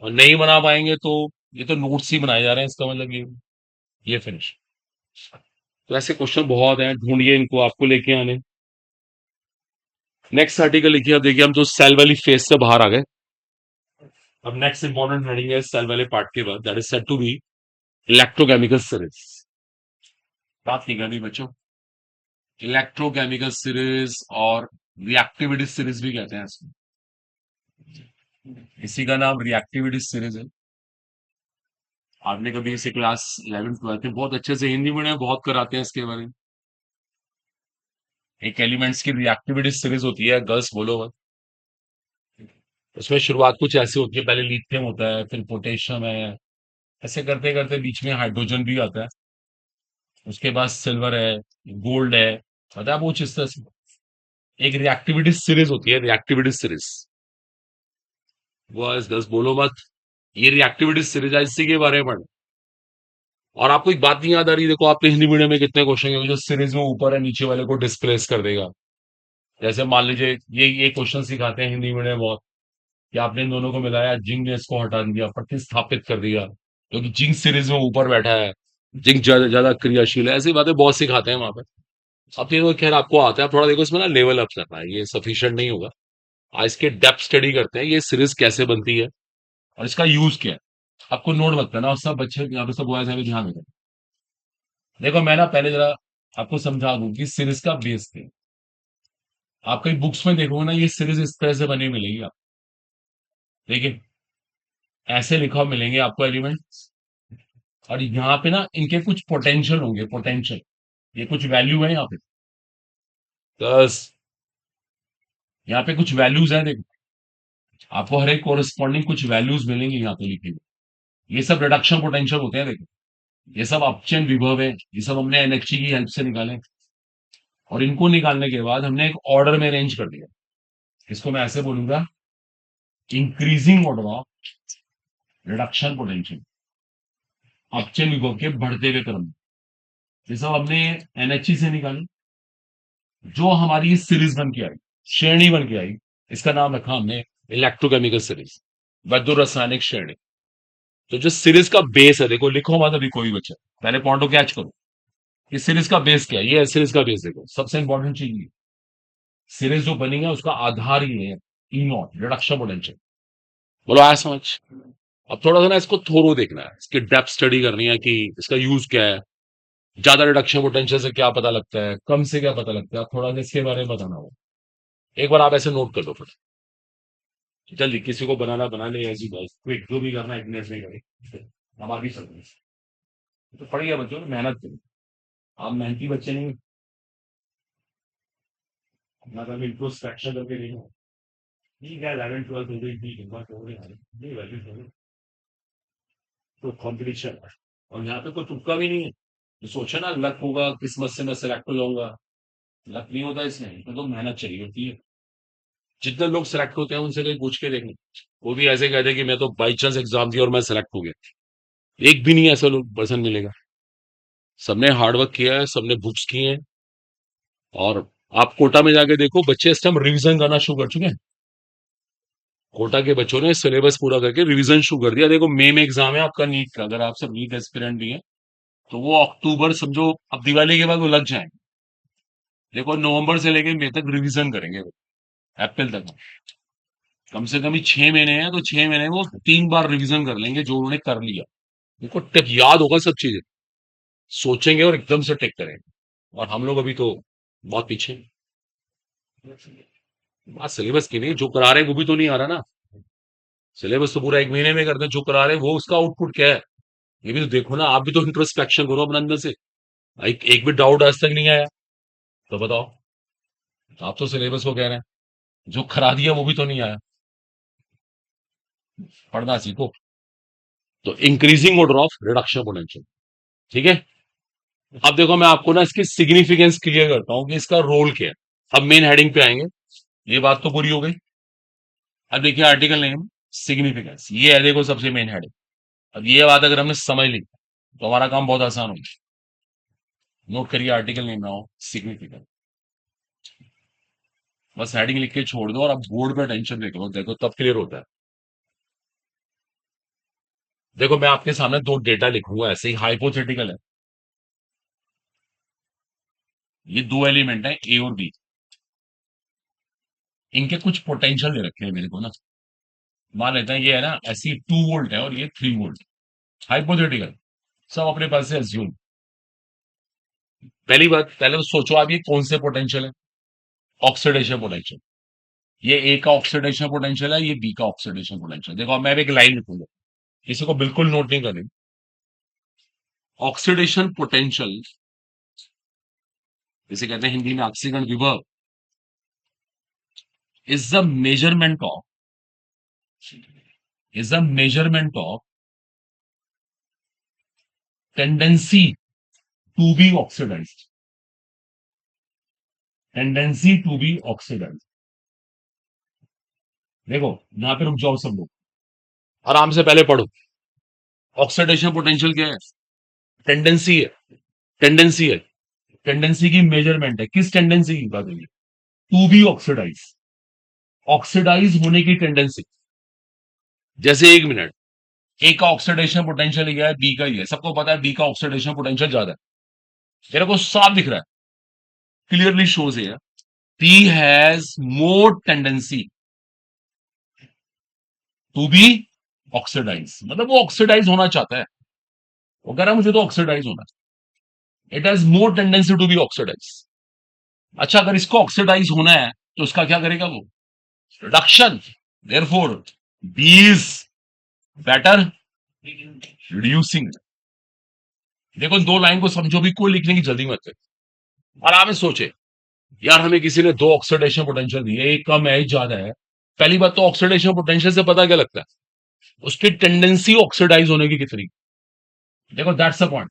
और नहीं बना पाएंगे तो ये तो नोट्स ही बनाए जा रहे हैं, इसका मतलब ये फिनिश। तो ऐसे क्वेश्चन बहुत हैं, ढूंढिए इनको, आपको लेके आने। नेक्स्ट आर्टिकल लिखिए, अब देखिए हम तो सेल वाली फेज से बाहर आ गए। अब नेक्स्ट इंपॉर्टेंट हेडिंग है सेल वाले पार्ट के बाद, that is said to be electrochemical series. बात नहीं करनी बच्चों, इलेक्ट्रोकेमिकल सीरीज और रिएक्टिविटी सीरीज भी कहते हैं इसको। इसी का नाम रिएक्टिविटी सीरीज है। आपने कभी इसे क्लास 11th 12th में बहुत अच्छे से हिंदी मीडियम में बहुत कराते हैं इसके बारे में। एक एलिमेंट्स की रिएक्टिविटी सीरीज होती है, गर्ल्स बोलो मत। उसमें शुरुआत कुछ ऐसी होती है, पहले लिथियम होता है, फिर पोटेशियम है, ऐसे करते करते बीच में हाइड्रोजन भी आता है, उसके बाद सिल्वर है, गोल्ड है, पता है वो किस तरह से। एक रिएक्टिविटी सीरीज होती है, रिएक्टिविटी सीरीज। बॉयज गर्ल्स बोलो मत, ये रिएक्टिविटी सीरीज है, इसी के बारे में पढ़। और आपको एक बात नहीं याद आ रही, देखो आपके हिंदी मीडियम में कितने क्वेश्चन है जो सीरीज में ऊपर है नीचे वाले को डिस्प्लेस कर देगा। जैसे मान लीजिए, ये क्वेश्चन सिखाते हैं हिंदी मीडियम बहुत, कि आपने इन दोनों को मिलाया, जिंक ने इसको हटा दिया, प्रतिस्थापित कर दिया, क्योंकि जिंक सीरीज में ऊपर बैठा है, जिंक ज्यादा ज्यादा क्रियाशील है, ऐसी बातें बहुत सिखाते हैं वहां पर। अब ये तो खैर आपको आता है, अब थोड़ा देखो इसमें ना लेवल अप करना है, ये सफिशिएंट नहीं होगा। आज इसके डेप्थ स्टडी करते हैं, ये सीरीज कैसे बनती है और इसका यूज क्या है। आपको नोट मत करना, और सब बच्चे यहाँ पे सब बॉयज हैं भी ध्यान रखें। देखो, मैं ना पहले जरा आपको समझा दूं कि सीरीज का बेस क्या है। आप कई बुक्स में देखोगे ना, ये सीरीज इस तरह से बनी मिलेगी आप, देखिए ऐसे लिखा हुआ मिलेंगे आपको एलिमेंट, और यहाँ पे ना इनके कुछ पोटेंशियल होंगे, पोटेंशियल, ये कुछ वैल्यू है यहाँ पे, बस यहाँ पे कुछ वैल्यूज हैं, देखो आपको हर एक कोरिस्पॉन्डिंग कुछ वैल्यूज मिलेंगी यहाँ पे लिखी हुई। ये सब रिडक्शन पोटेंशियल होते हैं, देखो ये सब अपचयन विभव है, ये सब हमने एनएचजी की हेल्प से निकाले, और इनको निकालने के बाद हमने एक ऑर्डर में अरेंज कर दिया। इसको मैं ऐसे बोलूंगा, increasing order of reduction potential, अपचयन विभव के बढ़ते हुए क्रम में। ये सब हमने एनएचजी से निकाले, जो हमारी सीरीज बन के आई, श्रेणी बन के आई, इसका नाम रखा हमने इलेक्ट्रोकेमिकल सीरीज, वैद्युत रासायनिक श्रेणी। तो जो सीरीज का बेस है, देखो लिखो मत अभी कोई बच्चा, पहले पॉइंट को कैच करो। इस सीरीज का बेस क्या है, ये सीरीज का बेस देखो, सबसे इंपॉर्टेंट चीज ये, सीरीज जो बनी है उसका आधार ये है, ई नॉट, रिडक्शन पोटेंशियल। बोलो आया समझ। अब थोड़ा सा ना इसको थोरो देखना है, इसकी डेप्थ स्टडी करनी है कि इसका यूज क्या है, ज्यादा रिडक्शन पोटेंशियल से क्या पता लगता है, कम से क्या पता लगता है, थोड़ा सा इसके बारे में बताना होगा। एक बार आप ऐसे नोट कर लो फटाफट, जल्दी किसी को बनाना बना ले, ऐसी बात क्विक जो भी करना है 1 मिनट में करे। हम आगे चल रहे हैं। तो पढ़ गया बच्चों ने, मेहनत करो। आप मेहनती बच्चे नहीं, अपना कभी इंट्रोस्पेक्शन करके नहीं हो। ठीक है 11 12 हो गई, ठीक है बात हो गई, नहीं वैल्यू हो, तो कॉम्पिटिशन है। और यहाँ पे कोई तुक्का भी नहीं है। तो सोचा ना लक होगा, किस्मत से मैं सेलेक्ट हो जाऊंगा, लक नहीं होता इसमें, तो मेहनत चाहिए होती है। जितने लोग सेलेक्ट होते हैं उनसे कहीं पूछ के देखें, वो भी ऐसे कहते हैं कि मैं तो बाई चांस एग्जाम दिया और मैं सेलेक्ट हो गया। एक भी नहीं ऐसा लोग पर्सन मिलेगा। सबने हार्डवर्क किया है, सबने बुक्स की हैं। और आप कोटा में जाके देखो, बच्चे इस टाइम रिवीजन करना शुरू कर चुके हैं। कोटा के बच्चों ने सिलेबस पूरा करके रिवीजन शुरू कर दिया। देखो मई में एग्जाम है आपका नीट का, अगर आप सब नीट एस्पिरेंट भी हैं तो वो अक्टूबर समझो, अब दिवाली के बाद वो लग जाएंगे। देखो नवंबर से लेके मई तक रिवीजन करेंगे वो, अप्रैल तक। कम से कम ही 6 महीने हैं, तो 6 महीने में वो 3 बार रिवीजन कर लेंगे जो उन्होंने कर लिया। उनको टिक याद होगा सब चीजें, सोचेंगे और एकदम से टिक करेंगे। और हम लोग अभी तो बहुत पीछे हैं। बात सिलेबस की नहीं, जो करा रहे हैं वो भी तो नहीं आ रहा ना। सिलेबस तो पूरा 1 महीने में करते हैं, जो करा रहे हैं वो उसका आउटपुट क्या है, ये भी तो देखो ना। आप भी तो इंट्रोस्पेक्शन करो अपने अंदर से। एक भी डाउट आज तक नहीं आया, तो बताओ। आप तो सिलेबस को कह रहे हैं, जो करा दिया वो भी तो नहीं आया। पढ़ना सीखो। तो increasing order of reduction potential, ठीक है। अब देखो मैं आपको ना इसकी सिग्निफिकेंस क्लियर करता हूं कि इसका रोल क्या है। अब मेन हेडिंग पे आएंगे। ये बात तो पूरी हो गई। अब देखिए आर्टिकल नेम, सिग्निफिकेंस, ये है देखो सबसे मेन हेडिंग। अब ये बात अगर हमने समझ ली तो हमारा काम बहुत आसान हो गया। नोट करिए आर्टिकल नेम नाउ सिग्निफिकेंस। बस हेडिंग लिख के छोड़ दो और अब बोर्ड पे टेंशन देखो, देखो तब क्लियर होता है। देखो मैं आपके सामने दो डेटा लिखूंगा, ऐसे ही हाइपोथेटिकल है। ये दो एलिमेंट है ए और बी, इनके कुछ पोटेंशियल दे रखे हैं मेरे को ना। मान लेते हैं ये है ना ऐसी 2 वोल्ट है और ये 3 वोल्ट। हाइपोथेटिकल, सब अपने पास से अज्यूम। पहली बात, पहले तो सोचो आप ये कौन से पोटेंशियल है। Oxidation potential. ये ए का ऑक्सीडेशन पोटेंशियल है, ये बी का ऑक्सीडेशन पोटेंशियल। देखो अब मैं भी एक लाइन लिखूंगा, किसी को बिल्कुल नोट नहीं करेंगे। ऑक्सीडेशन पोटेंशियल, जिसे कहते हैं हिंदी में ऑक्सीकरण विभव, is the measurement of, is the measurement of tendency to be oxidised, tendency to be oxidised. देखो यहां पे रुक जाओ सब लोग, आराम से पहले पढ़ो। ऑक्सीडेशन पोटेंशियल क्या है? टेंडेंसी है, टेंडेंसी है। टेंडेंसी की मेजरमेंट है, किस टेंडेंसी की बात है? टू बी ऑक्सीडाइज, ऑक्सीडाइज होने की टेंडेंसी। जैसे एक मिनट, ए का ऑक्सीडेशन पोटेंशियल क्या है, बी का ही है, सबको पता है बी का ऑक्सीडेशन पोटेंशियल ज्यादा है। मेरे को साफ दिख रहा है, क्लियरली शोज है B has more tendency to be oxidise, मतलब वो ऑक्सीडाइज होना चाहता है। वो कह रहा है मुझे तो ऑक्सीडाइज होना है, it has more tendency to be oxidise. अच्छा अगर इसको ऑक्सीडाइज होना है तो उसका क्या करेगा वो? Reduction. Therefore B is better reducing. देखो दो लाइन को समझो भी, कोई लिखने की जल्दी मत करो, आराम से सोचे। यार हमें किसी ने दो ऑक्सीडेशन पोटेंशियल दिए, एक कम है एक ज्यादा है। पहली बात तो ऑक्सीडेशन पोटेंशियल से पता क्या लगता है, उसकी टेंडेंसी ऑक्सीडाइज होने की कितनी। देखो दैट्स द पॉइंट,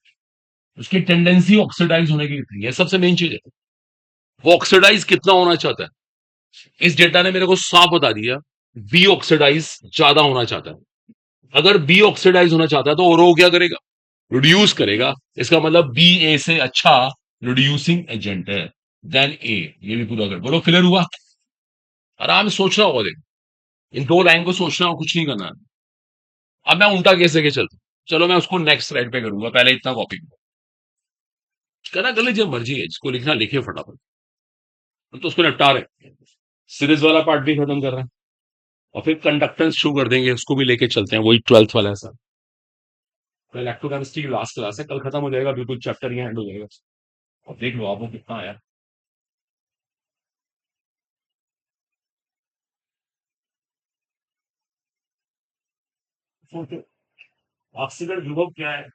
उसकी टेंडेंसी ऑक्सीडाइज होने की कितनी है, सबसे मेन चीज है। वो ऑक्सीडाइज कितना होना चाहता है, इस डेटा ने मेरे को साफ बता दिया, बी ऑक्सीडाइज ज्यादा होना चाहता है। अगर बी ऑक्सीडाइज होना चाहता है तो और वो क्या करेगा? रिड्यूस करेगा। इसका मतलब बी ए से अच्छा रिड्यूसिंग एजेंट है देन ए। ये भी पूरा कर बोलो, क्लियर हुआ? आराम से सोचना होगा, देख इन दो लाइन को सोचना और कुछ नहीं करना। अब मैं उल्टा केस लेके चलता हूं। चलो मैं उसको नेक्स्ट स्लाइड पे करूंगा, पहले इतना कॉपी करना कर लीजिए, मर्जी है जिसको लिखना लिखिए फटाफट। हम तो उसको निपटा रहे, सीरीज वाला पार्ट भी खत्म कर रहे हैं और फिर कंडक्टेंस शुरू कर देंगे, उसको भी लेके चलते हैं, वही 12th वाला है सर। कल इलेक्ट्रोकेमिस्ट्री की लास्ट क्लास है, कल खत्म हो जाएगा, बिल्कुल चैप्टर ही एंड हो जाएगा। और देख लो आपको कितना आया। सोचो, ऑक्सीकरण विभव क्या है?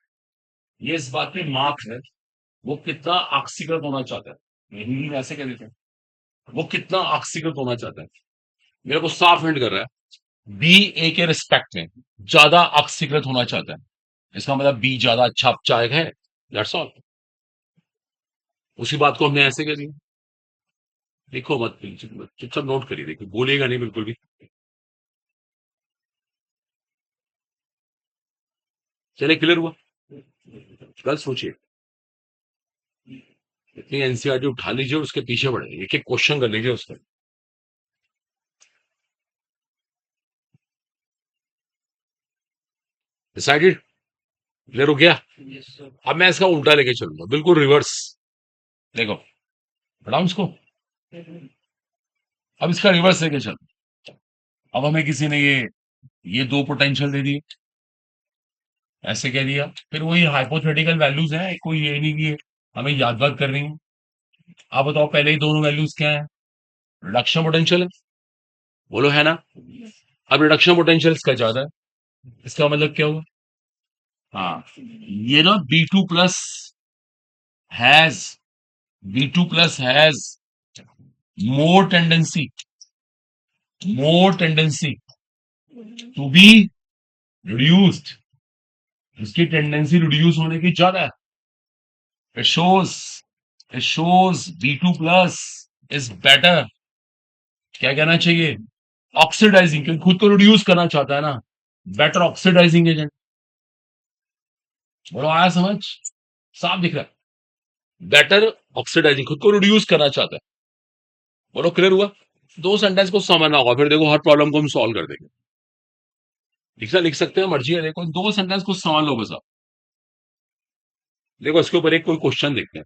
ये इस बात की माप है वो कितना ऑक्सीकृत होना चाहता है। हिंदी में ऐसे कह देते हैं, वो कितना ऑक्सीकृत होना चाहता है। मेरे को साफ हिंट कर रहा है, बी ए के रिस्पेक्ट में ज्यादा ऑक्सीकृत होना चाहता है। इसका मतलब बी ज्यादा अच्छा उपचायक है। That's all. उसी बात को हमने ऐसे कह दिया। देखो मत, चुपचाप नोट करिए, देखिए बोलेगा नहीं बिल्कुल भी। चलिए, क्लियर हुआ? कल सोचिए, इतनी एनसीईआरटी उठा लीजिए, उसके पीछे बढ़े, एक एक क्वेश्चन कर लीजिए उसका। डिसाइडेड? क्लियर हो गया? अब मैं इसका उल्टा लेके चलूंगा, बिल्कुल रिवर्स। देखो, बढ़ाऊं इसको? अब इसका रिवर्स लेके चल। अब हमें किसी ने ये दो पोटेंशियल दे दिए, ऐसे कह दिया, फिर वही हाइपोथेटिकल वैल्यूज हैं, कोई ये नहीं कि हमें याद बात कर रही है। आप बताओ, पहले ही दोनों वैल्यूज क्या है? रिडक्शन पोटेंशियल है, बोलो है ना? अब रिडक्शन पोटेंशियल इसका ज्यादा है, इसका मतलब क्या हुआ? हाँ, ये ना has B2 plus has more tendency to be reduced. इसकी टेंडेंसी रिड्यूस होने की ज्यादा है। It shows B2 plus is better. क्या कहना चाहिए? ऑक्सीडाइजिंग, क्योंकि खुद को रिड्यूस करना चाहता है ना, बेटर ऑक्सीडाइजिंग एजेंट। बोलो, आया समझ? साफ दिख रहा है, बेटर ऑक्सीडाइजिंग, खुद को रिड्यूस करना चाहता है। बोलो, क्लियर हुआ? दो सेंटेंस को समझना होगा, फिर देखो हर प्रॉब्लम को हम सॉल्व कर देंगे। लिख सकते हैं, मर्जी है। देखो, दो सेंटेंस को समझ लो बस आप। देखो, इसके ऊपर एक कोई क्वेश्चन देखते हैं।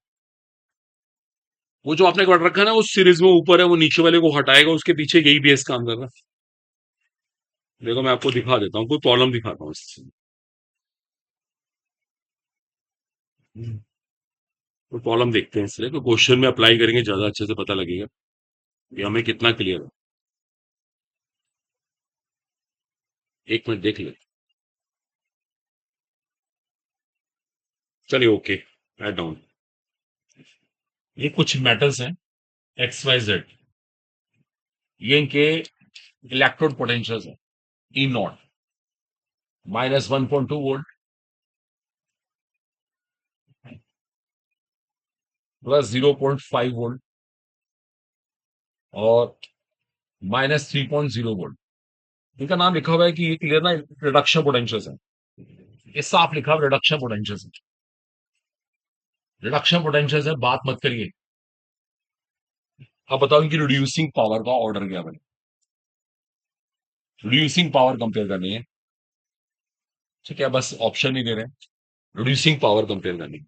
वो जो आपने कर रखा है ना, वो सीरीज में ऊपर है, वो नीचे वाले को हटाएगा, उसके पीछे यही बेस काम कर रहा है। देखो, मैं आपको दिखा देता हूँ, कोई प्रॉब्लम दिखाता हूँ इससे। तो प्रॉब्लम देखते हैं, इसलिए तो क्वेश्चन में अप्लाई करेंगे, ज्यादा अच्छे से पता लगेगा कि हमें कितना क्लियर है। एक मिनट देख ले। चलिए, ओके, राइट डाउन। ये कुछ मेटल्स हैं, XYZ, ये इनके इलेक्ट्रोड पोटेंशियल्स है। E0 -1.2 वोल्ट प्लस 0.5 वोल्ट और -3.0 वोल्ट। इनका नाम लिखा हुआ है कि ये क्लियर ना रिडक्शन पोटेंशियल्स है। ये साफ लिखा हुआ रिडक्शन पोटेंशियल्स है। रिडक्शन पोटेंशियल्स है, बात मत करिए। अब बताओ इनकी रिड्यूसिंग पावर का ऑर्डर क्या बने? रिड्यूसिंग पावर कंपेयर करनी है, ठीक है? बस ऑप्शन नहीं दे रहे हैं, रिड्यूसिंग पावर कंपेयर करनी है।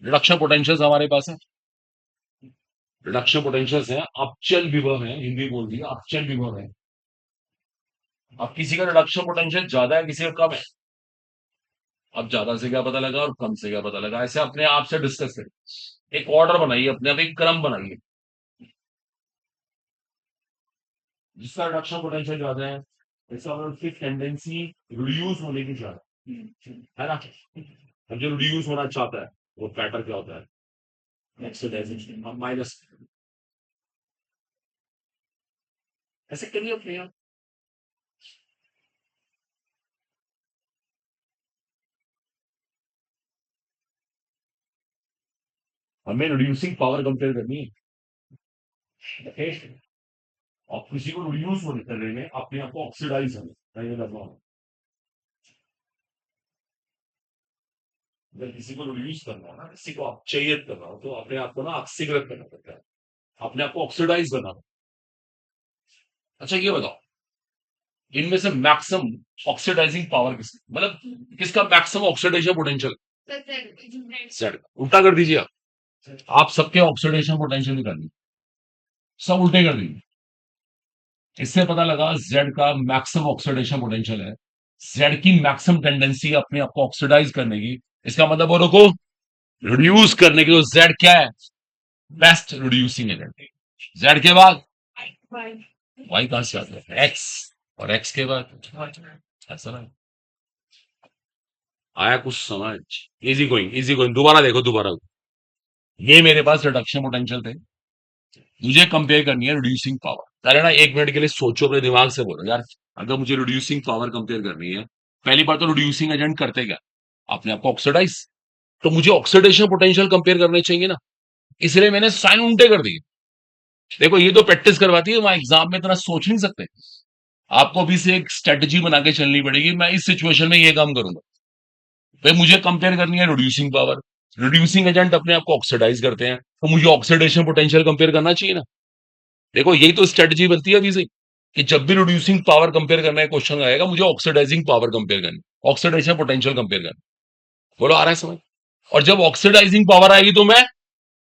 रिडक्शन पोटेंशियल्स हमारे पास है, रिडक्शन पोटेंशियल्स है, अपचल विभव है, हिंदी बोल दिया, अपचल विभव है। अब किसी का रिडक्शन पोटेंशियल ज्यादा है, किसी का कम है। अब ज्यादा से क्या पता लगा और कम से क्या पता लगा, ऐसे अपने आप से डिस्कस करें, एक ऑर्डर बनाइए, अपने आप एक क्रम बनाइए। जिसका रिडक्शन पोटेंशियल ज्यादा है, इसका मतलब उसकी टेंडेंसी रिड्यूस होने की ज्यादा है ना? अब जो रिड्यूस होना चाहता है वो पैटर्न क्या होता है? एक्सोडाइजेशन। अब माइनस, ऐसे करिए अपने आप। हमें रिड्यूसिंग पावर कंपेयर करनी है, okay? और किसी को रिड्यूस होने करने में अपने आप को ऑक्सीडाइज करना, अगर किसी को रिड्यूस करना हो ना, किसी को अपचयित करना हो, तो अपने आप को ना ऑक्सीकृत करना पड़ता है, अपने आप को ऑक्सीडाइज करना पड़ता है। अच्छा, ये बताओ, इनमें से मैक्सिमम ऑक्सीडाइजिंग पावर किसकी, मतलब किसका मैक्सिमम ऑक्सीडेशन पोटेंशियल? जेड। उल्टा कर दीजिए आप सबके ऑक्सीडेशन पोटेंशियल निकाल दीजिए, सब उल्टे कर दीजिए। इससे पता लगा जेड का मैक्सिमम ऑक्सीडेशन पोटेंशियल है, जेड की मैक्सिमम टेंडेंसी अपने आप को ऑक्सीडाइज करने की। इसका मतलब वो रुको, रिड्यूस करने की, तो जेड क्या है? Best reducing agent. जेड के बाद वाई कहां से आता है? एक्स। और एक्स के बाद ऐसा ना आया कुछ समझ। इजी गोइंग दोबारा देखो दोबारा। ये मेरे पास रिडक्शन पोटेंशियल थे, मुझे कंपेयर करनी है रिड्यूसिंग पावर। पहले ना 1 मिनट के लिए सोचो, अपने दिमाग से बोलो यार, अगर मुझे रिड्यूसिंग पावर कंपेयर करनी है, पहली बार तो रिड्यूसिंग एजेंट करते क्या, अपने आप को ऑक्सीडाइज, तो मुझे ऑक्सीडेशन पोटेंशियल कंपेयर करने चाहिए ना, इसलिए मैंने साइन उल्टे कर दिए। देखो ये तो प्रैक्टिस करवाती है, वहां एग्जाम में इतना सोच नहीं सकते। आपको अभी से एक स्ट्रेटजी बना के चलनी पड़ेगी, मैं इस सिचुएशन में ये काम करूंगा। भाई मुझे कंपेयर करनी है रिड्यूसिंग पावर, रिड्यूसिंग एजेंट अपने आप को ऑक्सीडाइज करते हैं, तो मुझे ऑक्सीडेशन पोटेंशियल कंपेयर करना चाहिए ना। देखो यही तो स्ट्रेटजी बनती है अभी से, कि जब भी रिड्यूसिंग पावर कंपेयर करना है क्वेश्चन आएगा, मुझे ऑक्सीडाइजिंग पावर कंपेयर करनी, ऑक्सीडेशन पोटेंशियल कंपेयर करना। बोलो आ रहा है समझ। और जब ऑक्सीडाइजिंग पावर आएगी तो मैं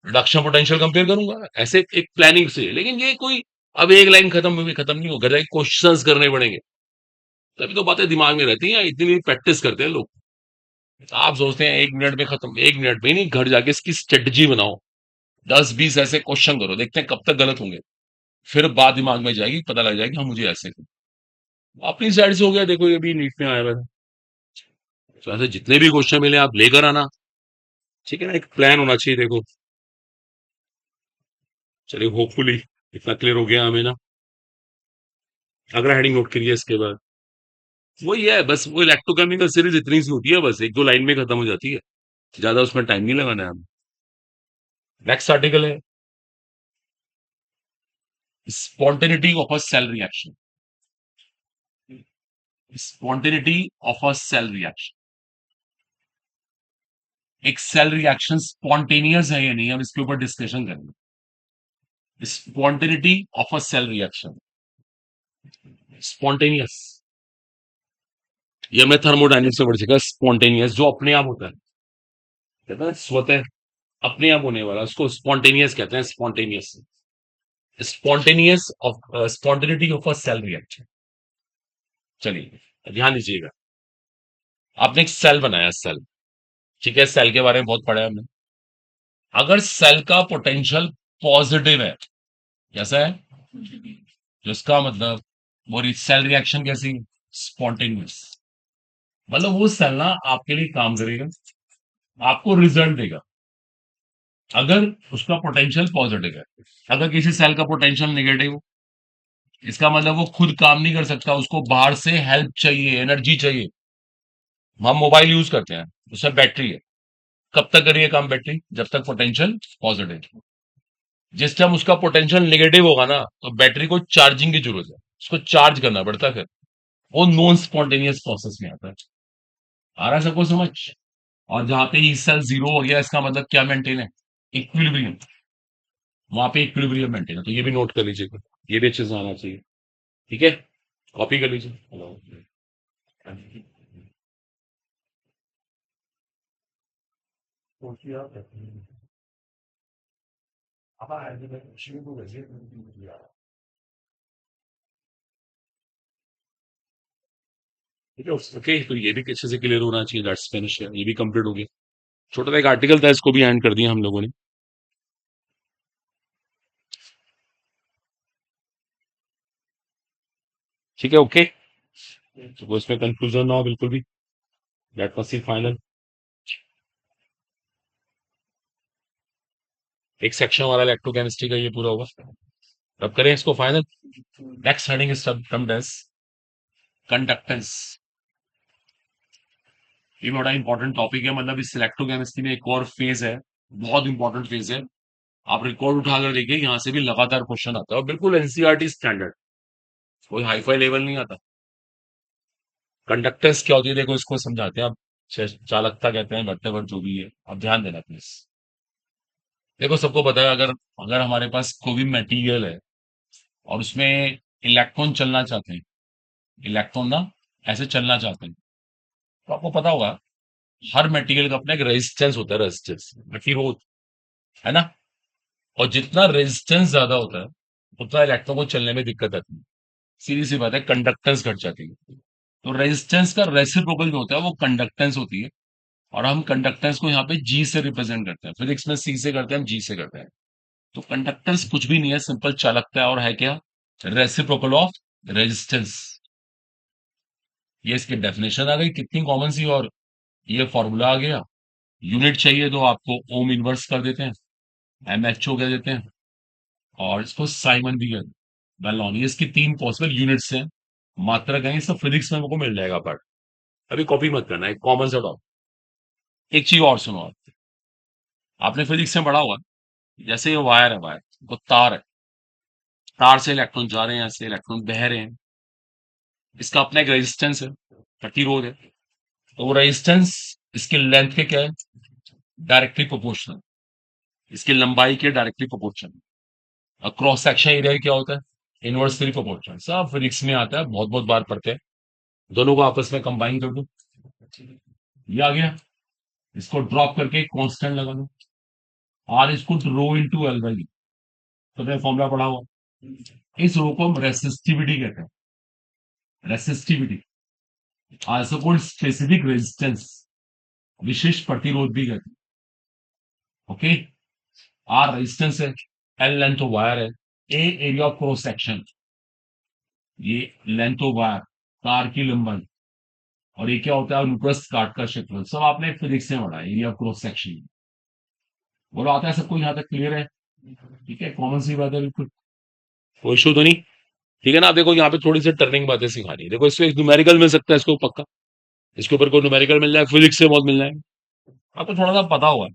रिडक्शन पोटेंशियल कंपेयर करूंगा, ऐसे एक प्लानिंग से। लेकिन ये कोई अब एक लाइन खत्म हुई खत्म नहीं होगा, क्वेश्चंस करने पड़ेंगे, तभी तो बातें दिमाग में रहती हैं, इतनी प्रैक्टिस करते हैं लोग। आप सोचते हैं 1 मिनट में खत्म, 1 मिनट में नहीं, घर जाके इसकी स्ट्रेटजी बनाओ, 10-20 ऐसे क्वेश्चन करो, देखते हैं कब तक गलत होंगे, फिर बात दिमाग में जाएगी, पता लग जाएगी हाँ मुझे ऐसे अपनी साइड से हो गया। देखो ये भी नीट में आया हुआ है, तो ऐसे जितने भी क्वेश्चन मिले आप लेकर आना, ठीक है ना, एक प्लान होना चाहिए। देखो चलिए होपफुली इतना क्लियर हो गया हमें ना। अगला हेडिंग नोट करिए इसके बाद, वही है बस, वो इलेक्ट्रोकेमिकल सीरीज इतनी सी होती है, बस 1-2 लाइन में खत्म हो जाती है, ज्यादा उसमें टाइम नहीं लगाना है हमें। नेक्स्ट आर्टिकल है spontaneity of a cell reaction. Spontaneity of a cell reaction, एक सेल रिएक्शन स्पॉन्टेनियस है या नहीं, हम इसके ऊपर डिस्कशन करेंगे। Spontaneity of a cell reaction, spontaneous, ये हमने थर्मोडायनेमिक्स से पढ़ सीखा। स्पॉन्टेनियस जो अपने आप होता है, कहते हैं स्वतः अपने आप होने वाला, उसको स्पॉन्टेनियस कहते हैं। Spontaneous, spontaneous of spontaneity of a cell reaction. चलिए ध्यान दीजिएगा, आपने एक सेल बनाया, सेल, ठीक है, सेल के बारे में बहुत पढ़ा है हमने। अगर सेल का पोटेंशियल पॉजिटिव है, कैसा है, जिसका मतलब वो सेल रिएक्शन कैसी, स्पॉन्टेनियस, मतलब वो सेल ना आपके लिए काम करेगा, आपको रिजल्ट देगा, अगर उसका पोटेंशियल पॉजिटिव है। अगर किसी सेल का पोटेंशियल नेगेटिव, इसका मतलब वो खुद काम नहीं कर सकता, उसको बाहर से हेल्प चाहिए, एनर्जी चाहिए। हम मोबाइल यूज करते हैं, उसमें बैटरी है, कब तक करिए काम बैटरी, जब तक पोटेंशियल पॉजिटिव। जिस टाइम उसका पोटेंशियल नेगेटिव होगा ना, तो बैटरी को चार्जिंग की जरूरत है, उसको चार्ज करना पड़ता है, फिर वो नॉन स्पॉन्टेनियस प्रोसेस में आता है। आ रहा है सबको समझ। और जहां पे ई सेल जीरो हो गया, इसका मतलब क्या मेंटेन है, इक्विलिब्रियम, वहां पे इक्विलिब्रियम मेंटेन है। तो ये भी नोट कर लीजिएगा, ये भी अच्छे से आना चाहिए, ठीक है, कॉपी कर लीजिए। ठीक है ओके, तो ये भी अच्छे से क्लियर होना चाहिए, दैट्स फिनिश, ये भी कंप्लीट हो गया। छोटा सा एक आर्टिकल था, इसको भी एंड कर दिया हम लोगों ने, ठीक है ओके। तो इसमें कंक्लूजन ना हो बिल्कुल भी, दैट मस्ट बी फाइनल। एक सेक्शन वाला इलेक्ट्रोकेमिस्ट्री का ये पूरा होगा, अब करें इसको final. Next heading is termed as conductance. ये बड़ा इंपॉर्टेंट टॉपिक है, मतलब इस इलेक्ट्रोकेमिस्ट्री में एक और फेज है, बहुत इंपॉर्टेंट फेज है। आप रिकॉर्ड उठाकर देखिए, यहाँ से भी लगातार क्वेश्चन आता है, और बिल्कुल एनसीईआरटी स्टैंडर्ड, कोई हाईफाई लेवल नहीं आता। कंडक्टेंस क्या होती है, देखो इसको समझाते हैं आप। चालकता कहते हैं, वट जो भी है, आप ध्यान देना प्लीज। देखो सबको पता है, अगर अगर हमारे पास कोई भी मटेरियल है और उसमें इलेक्ट्रॉन चलना चाहते हैं, इलेक्ट्रॉन ना ऐसे चलना चाहते हैं, तो आपको पता होगा हर मटेरियल का अपना एक रेजिस्टेंस होता है, रेजिस्टेंस प्रतिरोध, है ना। और जितना रेजिस्टेंस ज्यादा होता है, उतना इलेक्ट्रॉन को चलने में दिक्कत आती है, सीधी सी बात है, कंडक्टेंस घट जाती है। तो रेजिस्टेंस का रेसिप्रोकल जो होता है वो कंडक्टेंस होती है, और हम कंडक्टेंस को यहाँ पे जी से रिप्रेजेंट करते हैं, फिजिक्स में सी से करते हैं, हम जी से करते हैं। तो कंडक्टेंस कुछ भी नहीं है, सिंपल चालकता है, और है क्या, रेसिप्रोकल ऑफ रेजिस्टेंस। ये इसकी डेफिनेशन आ गई कितनी कॉमन सी, और ये फॉर्मूला आ गया। यूनिट चाहिए तो आपको ओम इनवर्स कर देते हैं, एमएचओ कह देते हैं, और इसको साइमन भी कहते हैं, वेल नोन। ये इसकी तीन पॉसिबल यूनिट्स हैं, मात्रा कहेंगे, सब फिजिक्स में हमको मिल जाएगा पार्ट। अभी कॉपी मत करना, एक कॉमन सा टॉप। एक चीज और सुनो आप, आपने फिजिक्स में पढ़ा होगा, जैसे ये वायर है, वायर तो तार है, तार से इलेक्ट्रॉन जा रहे हैं, ऐसे इलेक्ट्रॉन बह रहे हैं, इसका अपना एक रेजिस्टेंस है, प्रतिरोध है। तो वो रेजिस्टेंस इसकी लेंथ के क्या है, डायरेक्टली प्रोपोर्शनल, इसकी लंबाई के डायरेक्टली प्रोपोर्शनल। और क्रॉस सेक्शन एरिया क्या होता है, इनवर्सली प्रोपोर्शनल। सब फिजिक्स में आता है, बहुत बहुत बार पढ़ते हैं। दोनों को आपस में कंबाइन कर दो, ये आ गया। इसको ड्रॉप करके कांस्टेंट लगा दो, आर इसको रो इंटू एल बाई, तो फॉर्मूला पढ़ा हुआ। इस रो को हम रेसिस्टिविटी कहते हैं, resistivity, also called specific resistance, विशेष प्रतिरोध भी कहते हैं। ओके, आर रेजिस्टेंस है, एल लेंथ ऑफ वायर है, A area of cross section, ये लेंथ ऑफ वायर, तार की लंबाई, और ये क्या होता है, अनुप्रस्थ काट का क्षेत्रफल। सब आपने फिजिक्स में पढ़ा है, एरिया ऑफ क्रॉस सेक्शन। बोलो आता है सबको, यहाँ तक क्लियर है? ठीक है, कॉमन सी बात है बिल्कुल, कोई इशू तो नहीं। ठीक है ना। आप देखो यहाँ पे थोड़ी सी टर्निंग बातें सिखानी है। देखो इसमें एक न्यूमेरिकल मिल सकता है, इसको पक्का, इसके ऊपर कोई न्यूमेरिकल मिल जाए, फिजिक्स से बहुत मिल जाएगा, आपको थोड़ा सा पता होगा।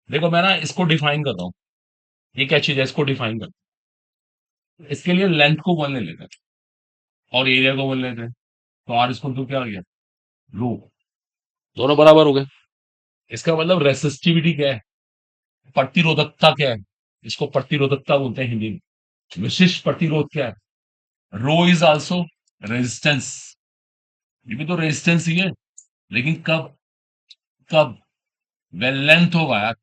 देखो मैं ना इसको डिफाइन करता हूँ, ये क्या चीज है, इसको डिफाइन करता हूँ। इसके लिए लेंथ को वन ले लेते हैं और एरिया को वन लेते हैं, तो आर इसको तो क्या आ गया, रो, दोनों बराबर हो गए। इसका मतलब रेसिस्टिविटी क्या है, प्रतिरोधकता क्या है, इसको प्रतिरोधकता बोलते हैं हिंदी में। विशिष्ट प्रतिरोध क्या है, रो इज आल्सो रेजिस्टेंस, ये भी तो रेजिस्टेंस ही है, लेकिन कब, कब, when length of wire,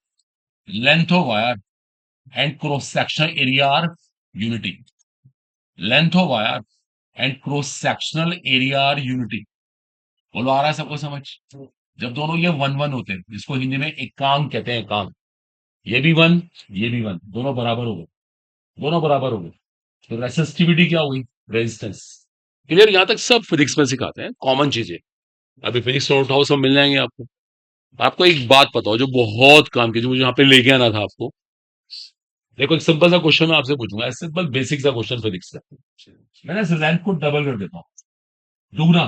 length of wire and cross sectional area are unity, length of wire and cross sectional area are unity। बोलो आ रहा है सबको समझ? जब दोनों ये वन वन होते हैं, जिसको हिंदी में एकांक कहते हैं, एकांक, ये भी वन, ये भी वन, दोनों बराबर हो गए, दोनों बराबर हो गए, तो रेसिस्टिविटी क्या हुई, रेजिस्टेंस। क्लियर? यहां तक सब फिजिक्स में सिखाते हैं, कॉमन चीजें। अभी फिजिक्स में उठाओ, सब मिल जाएंगे आपको। आपको एक बात बताओ जो बहुत काम की, जो मुझे यहाँ पे लेके आना था आपको। देखो एक सिंपल सा क्वेश्चन मैं आपसे पूछूंगा, सिंपल बेसिक सा क्वेश्चन फिजिक्स का। मैंने इस लेंथ को डबल कर देता हूँ, दुगना।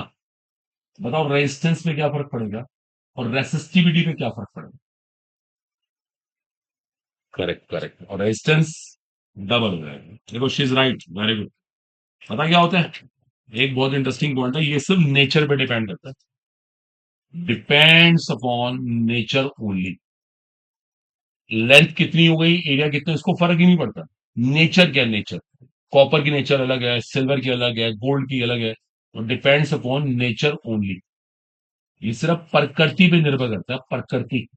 बताओ रेजिस्टेंस में क्या फर्क पड़ेगा और रेसिस्टिविटी में क्या फर्क पड़ेगा? करेक्ट, करेक्ट, और रेजिस्टेंस डबल हो जाएगा। देखो she is right, very good. पता क्या होता है, एक बहुत इंटरेस्टिंग पॉइंट है, ये सिर्फ नेचर पे डिपेंड करता है, depends upon nature only. Length कितनी हो गई, एरिया कितना, इसको फर्क ही नहीं पड़ता। नेचर क्या है, नेचर, कॉपर की नेचर अलग है, सिल्वर की अलग है, गोल्ड की अलग है, तो डिपेंड्स अपॉन नेचर ओनली। ये सिर्फ प्रकृति पे निर्भर करता है, प्रकृति,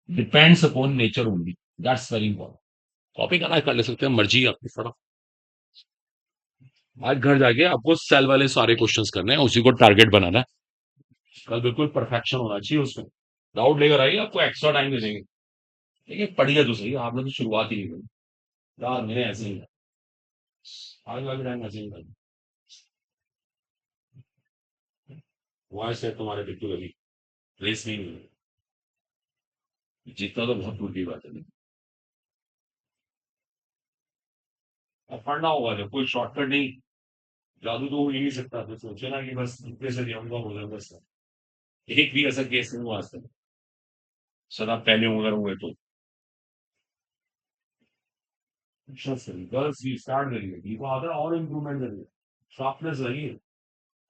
depends upon nature only. That's very important. Copy करना कर ले सकते हैं, मर्जी है आपकी, फटाफट। आज घर जाके आपको सेल वाले सारे क्वेश्चंस करने हैं, उसी को टारगेट बनाना है। कल बिल्कुल परफेक्शन होना चाहिए उसमें। डाउट लेकर आइए, आपको एक्स्ट्रा टाइम दे देंगे। लेकिन पढ़िए तो सही, आपने तो शुरुआत ही नहीं करी यार, मेरे ऐसे ही है। आगे वाले टाइम ऐसे ही वॉइस है तुम्हारे बिल्कुल अभी रेस में ही नहीं है। जीतना तो बहुत दूर की बात है। अब पढ़ना होगा, जब कोई शॉर्टकट नहीं, जादू तो हो ही नहीं सकता। तो सोचे ना कि बस इतने से जाऊंगा हो जाएगा, बस। एक भी ऐसा केस नहीं हुआ आज तक, सदा पहले अगर हुए तो। गर्ल्स भी स्टार्ट करिए, ये तो आता है, और इम्प्रूवमेंट करिए, शार्पनेस रहिए,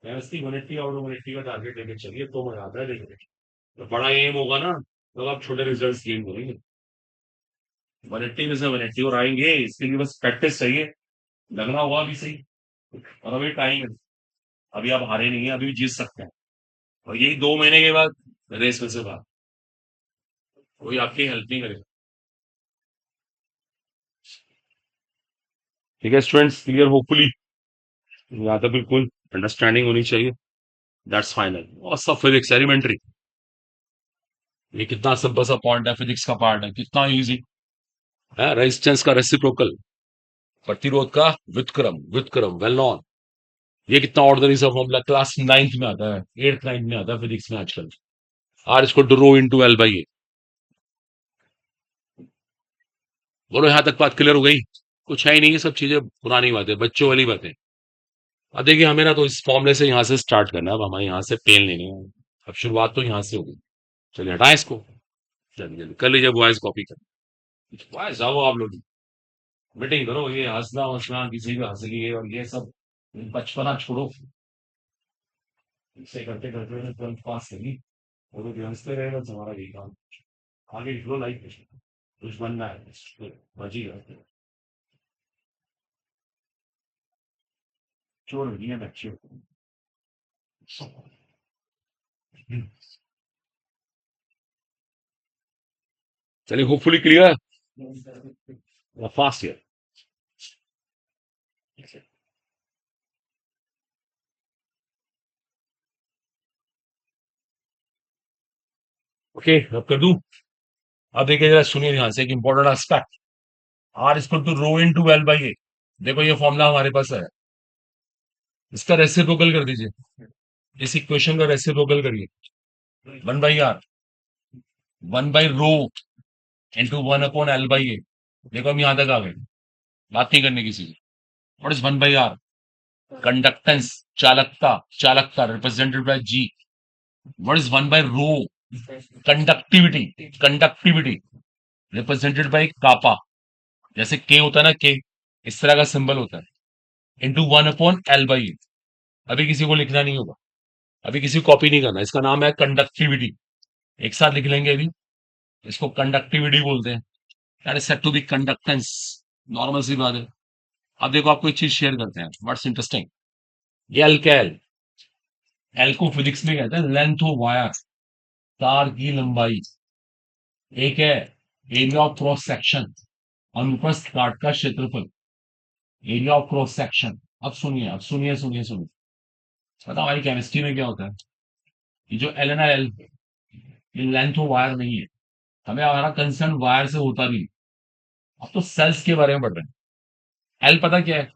व्यवस्थित 180 आउट ऑफ 180 का टारगेट लेके चलिए, तो मजा आता है देखने। तो बड़ा एम होगा ना, तो आप छोटे रिजल्ट गेन करेंगे। 180 में से 180 और आएंगे, इसके लिए बस प्रैक्टिस चाहिए, लगना होगा अभी सही। और अभी टाइम है, अभी आप हारे नहीं है, अभी भी जीत सकते हैं। और यही 2 महीने के बाद रेस में से बाहर, कोई आपकी हेल्प नहीं करेगा। ठीक है स्टूडेंट्स, क्लियर होपफुली, यहाँ तक बिल्कुल अंडरस्टैंडिंग होनी चाहिए। That's final. और सब फिजिक्स एलिमेंट्री, ये कितना सिंपल सा पॉइंट है, फिजिक्स का पार्ट है, कितना इजी है। रेजिस्टेंस का रेसिप्रोकल, प्रतिरोध का व्युत्क्रम, व्युत्क्रम वेल नॉन। ये कितना ऑर्डिनरी सा फॉर्मूला क्लास 9th में आता है, 8th 9th में आता है फिजिक्स में आजकल। आर इसको to rho into L by A. बोलो यहां तक बात क्लियर हो गई? कुछ है ही नहीं, ये सब चीजें पुरानी बातें, बच्चों वाली बातें। अब देखिए हमें ना तो इस फॉर्मूले से यहाँ से स्टार्ट करना है, अब हमें यहाँ से पेन लेनी है। अब शुरुआत तो यहाँ से होगी। चलिए हटाएं इसको, जल्दी जल्दी कर लीजिए, वॉइस कॉपी कर, वॉइस आओ आप लोग, मीटिंग करो, ये हंसना हंसना किसी भी हंस लिए और ये सब बचपना छोड़ो। इससे करते करते 12th पास करी, और वो हंसते रहे बस, हमारा यही काम। आगे निकलो लाइफ में, कुछ बनना है, बची गए छोड़ दिए बच्चे। चलिए hopefully clear, fast year. Okay अब कर दूं। अब देखिए जरा सुनिए ध्यान से, एक important aspect, R equal to rho into L by A. देखो ये फॉर्मूला हमारे पास है, इसका रेसिप्रोकल कर दीजिए, इस इक्वेशन का रेसिप्रोकल करिए। 1/r, 1/रो into 1/l/a। देखो हम यहां तक आ गए, बात नहीं करनी किसी से। What is 1/r? कंडक्टेंस, चालकता, चालकता represented by G. What is 1/रो? Conductivity, conductivity represented by kappa. जैसे के होता है ना, के इस तरह का सिंबल होता है, इंटू 1/l/a। अभी किसी को लिखना नहीं होगा, अभी किसी को कॉपी नहीं करना, इसका नाम है कंडक्टिविटी। एक साथ लिख लेंगे अभी, इसको कंडक्टिविटी बोलते हैं। That is said to be conductance, normal सी बात है। अब देखो आपको एक चीज शेयर करते हैं, व्हाट्स इंटरेस्टिंग, ये एल क्या, एल को फिजिक्स में कहते हैं लेंथ ऑफ वायर, तार की लंबाई। एक है एरिया ऑफ क्रॉस सेक्शन, अनुप्रस्थ काट का क्षेत्रफल, एरिया ऑफ क्रॉस सेक्शन। अब सुनिए, अब सुनिए सुनिए सुनिए, पता हमारी केमिस्ट्री में क्या होता है, ये जो एल एन एल, ये लेंथ ऑफ वायर नहीं है, हमें हमारा कंसर्न वायर से होता नहीं। अब तो सेल्स के बारे में पढ़ रहे हैं। एल पता क्या है,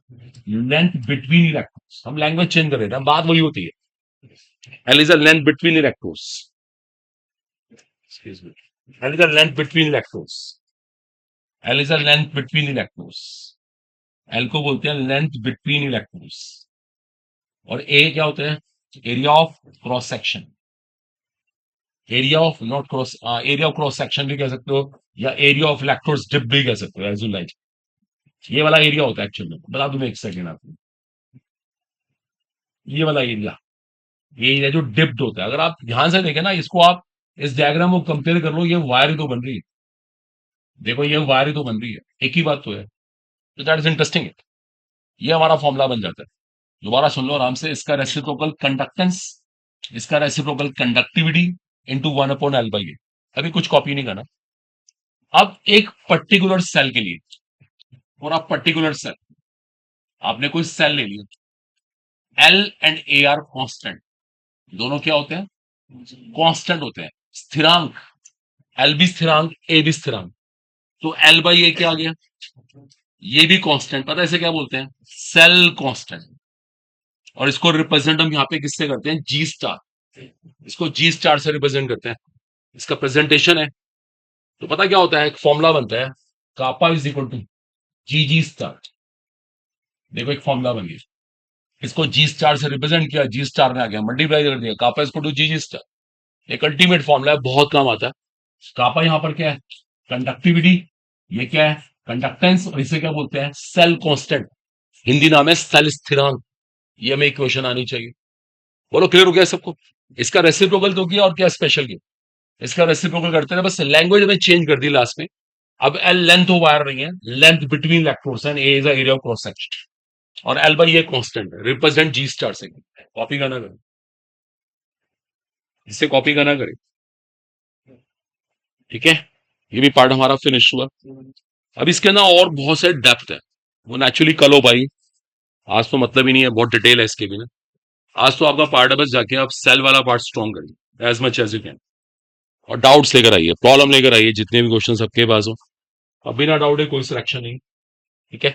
लेंथ बिटवीन इलेक्ट्रॉन्स। हम लैंग्वेज चेंज कर रहे हैं, बात वही होती है। L is a length between electrons, L is a length between electrons, L is a length between electrons. L को बोलते हैं लेंथ बिटवीन इलेक्ट्रॉन्स। और ए क्या होता है, area of cross section, area of not cross, area of cross section भी कह सकते हो, या एरिया ऑफ इलेक्ट्रोड्स डिप भी कह सकते हो, एज यू लाइक। ये वाला एरिया होता है एक्चुअल में, बता दूं मैं एक सेकेंड आपको। ये वाला एरिया, ये एरिया जो डिप्ड होता है, अगर आप ध्यान से देखें ना इसको, आप इस डायग्राम को कंपेयर कर लो, ये वायर ही तो बन रही है। देखो ये वायर ही तो बन रही है, एक ही बात तो है। तो दैट इज इंटरेस्टिंग। ये हमारा फॉर्मूला बन जाता है। दोबारा सुन लो आराम से, इसका रेसिप्रोकल कंडक्टेंस, इसका रेसिप्रोकल कंडक्टिविटी इंटू 1/l/a। अभी कुछ कॉपी नहीं करना। अब एक पर्टिकुलर सेल के लिए, और आप पर्टिकुलर सेल, आपने कोई सेल ले लिया, L and A R constant, दोनों क्या होते हैं, कांस्टेंट होते हैं, स्थिरांक। एल भी स्थिरांक, ए भी स्थिरांक। तो l/a क्या आ गया, ये भी कांस्टेंट। पता है इसे क्या बोलते हैं, सेल कांस्टेंट। और इसको रिप्रेजेंट हम यहाँ पे किससे करते हैं, जी स्टार। इसको जी स्टार से रिप्रेजेंट करते हैं, इसका प्रेजेंटेशन है। तो पता क्या होता है, एक फॉर्मूला बनता है, kappa is equal to G G star. देखो एक फॉर्मूला बन गया, इसको जी स्टार से रिप्रेजेंट किया, जी स्टार में आ गया, मल्टीप्लाई कर दिया, कापा इसको टू जी जी स्टार। एक अल्टीमेट फॉर्मूला है, बहुत काम आता है। कापा यहाँ पर क्या है, कंडक्टिविटी, ये क्या है, कंडक्टेंस, और इसे क्या बोलते हैं, सेल कांस्टेंट। हिंदी नाम है सेल स्थिरांक। ये हमें इक्वेशन आनी चाहिए। बोलो क्लियर हो गया सबको? इसका रेसिप्रोकल तो किया, और क्या स्पेशल किया, इसका रेसिप्रोकल करते हैं, बस लैंग्वेज में चेंज कर दी लास्ट में। अब एल लेंथ ऑफ वायर नहीं है, length between electrodes and A is area of cross section, और एल/ए कांस्टेंट है, रिप्रेजेंट जी स्टार से। कॉपी करना करें, इससे कॉपी करना करें, ठीक है। ये भी पार्ट हमारा फिनिश हुआ। अब इसके अंदर और बहुत सारे डेप्थ है, वो नेचुरली कल हो भाई, आज तो मतलब ही नहीं है, बहुत डिटेल है इसके भी ना। आज तो आपका पार्ट है बस जाके आप सेल वाला पार्ट स्ट्रॉन्ग करिए as much as you can, और डाउट्स लेकर आइए, प्रॉब्लम लेकर आइए, जितने भी क्वेश्चन सबके पास हो। अब बिना डाउट है कोई सिलेक्शन नहीं, ठीक है।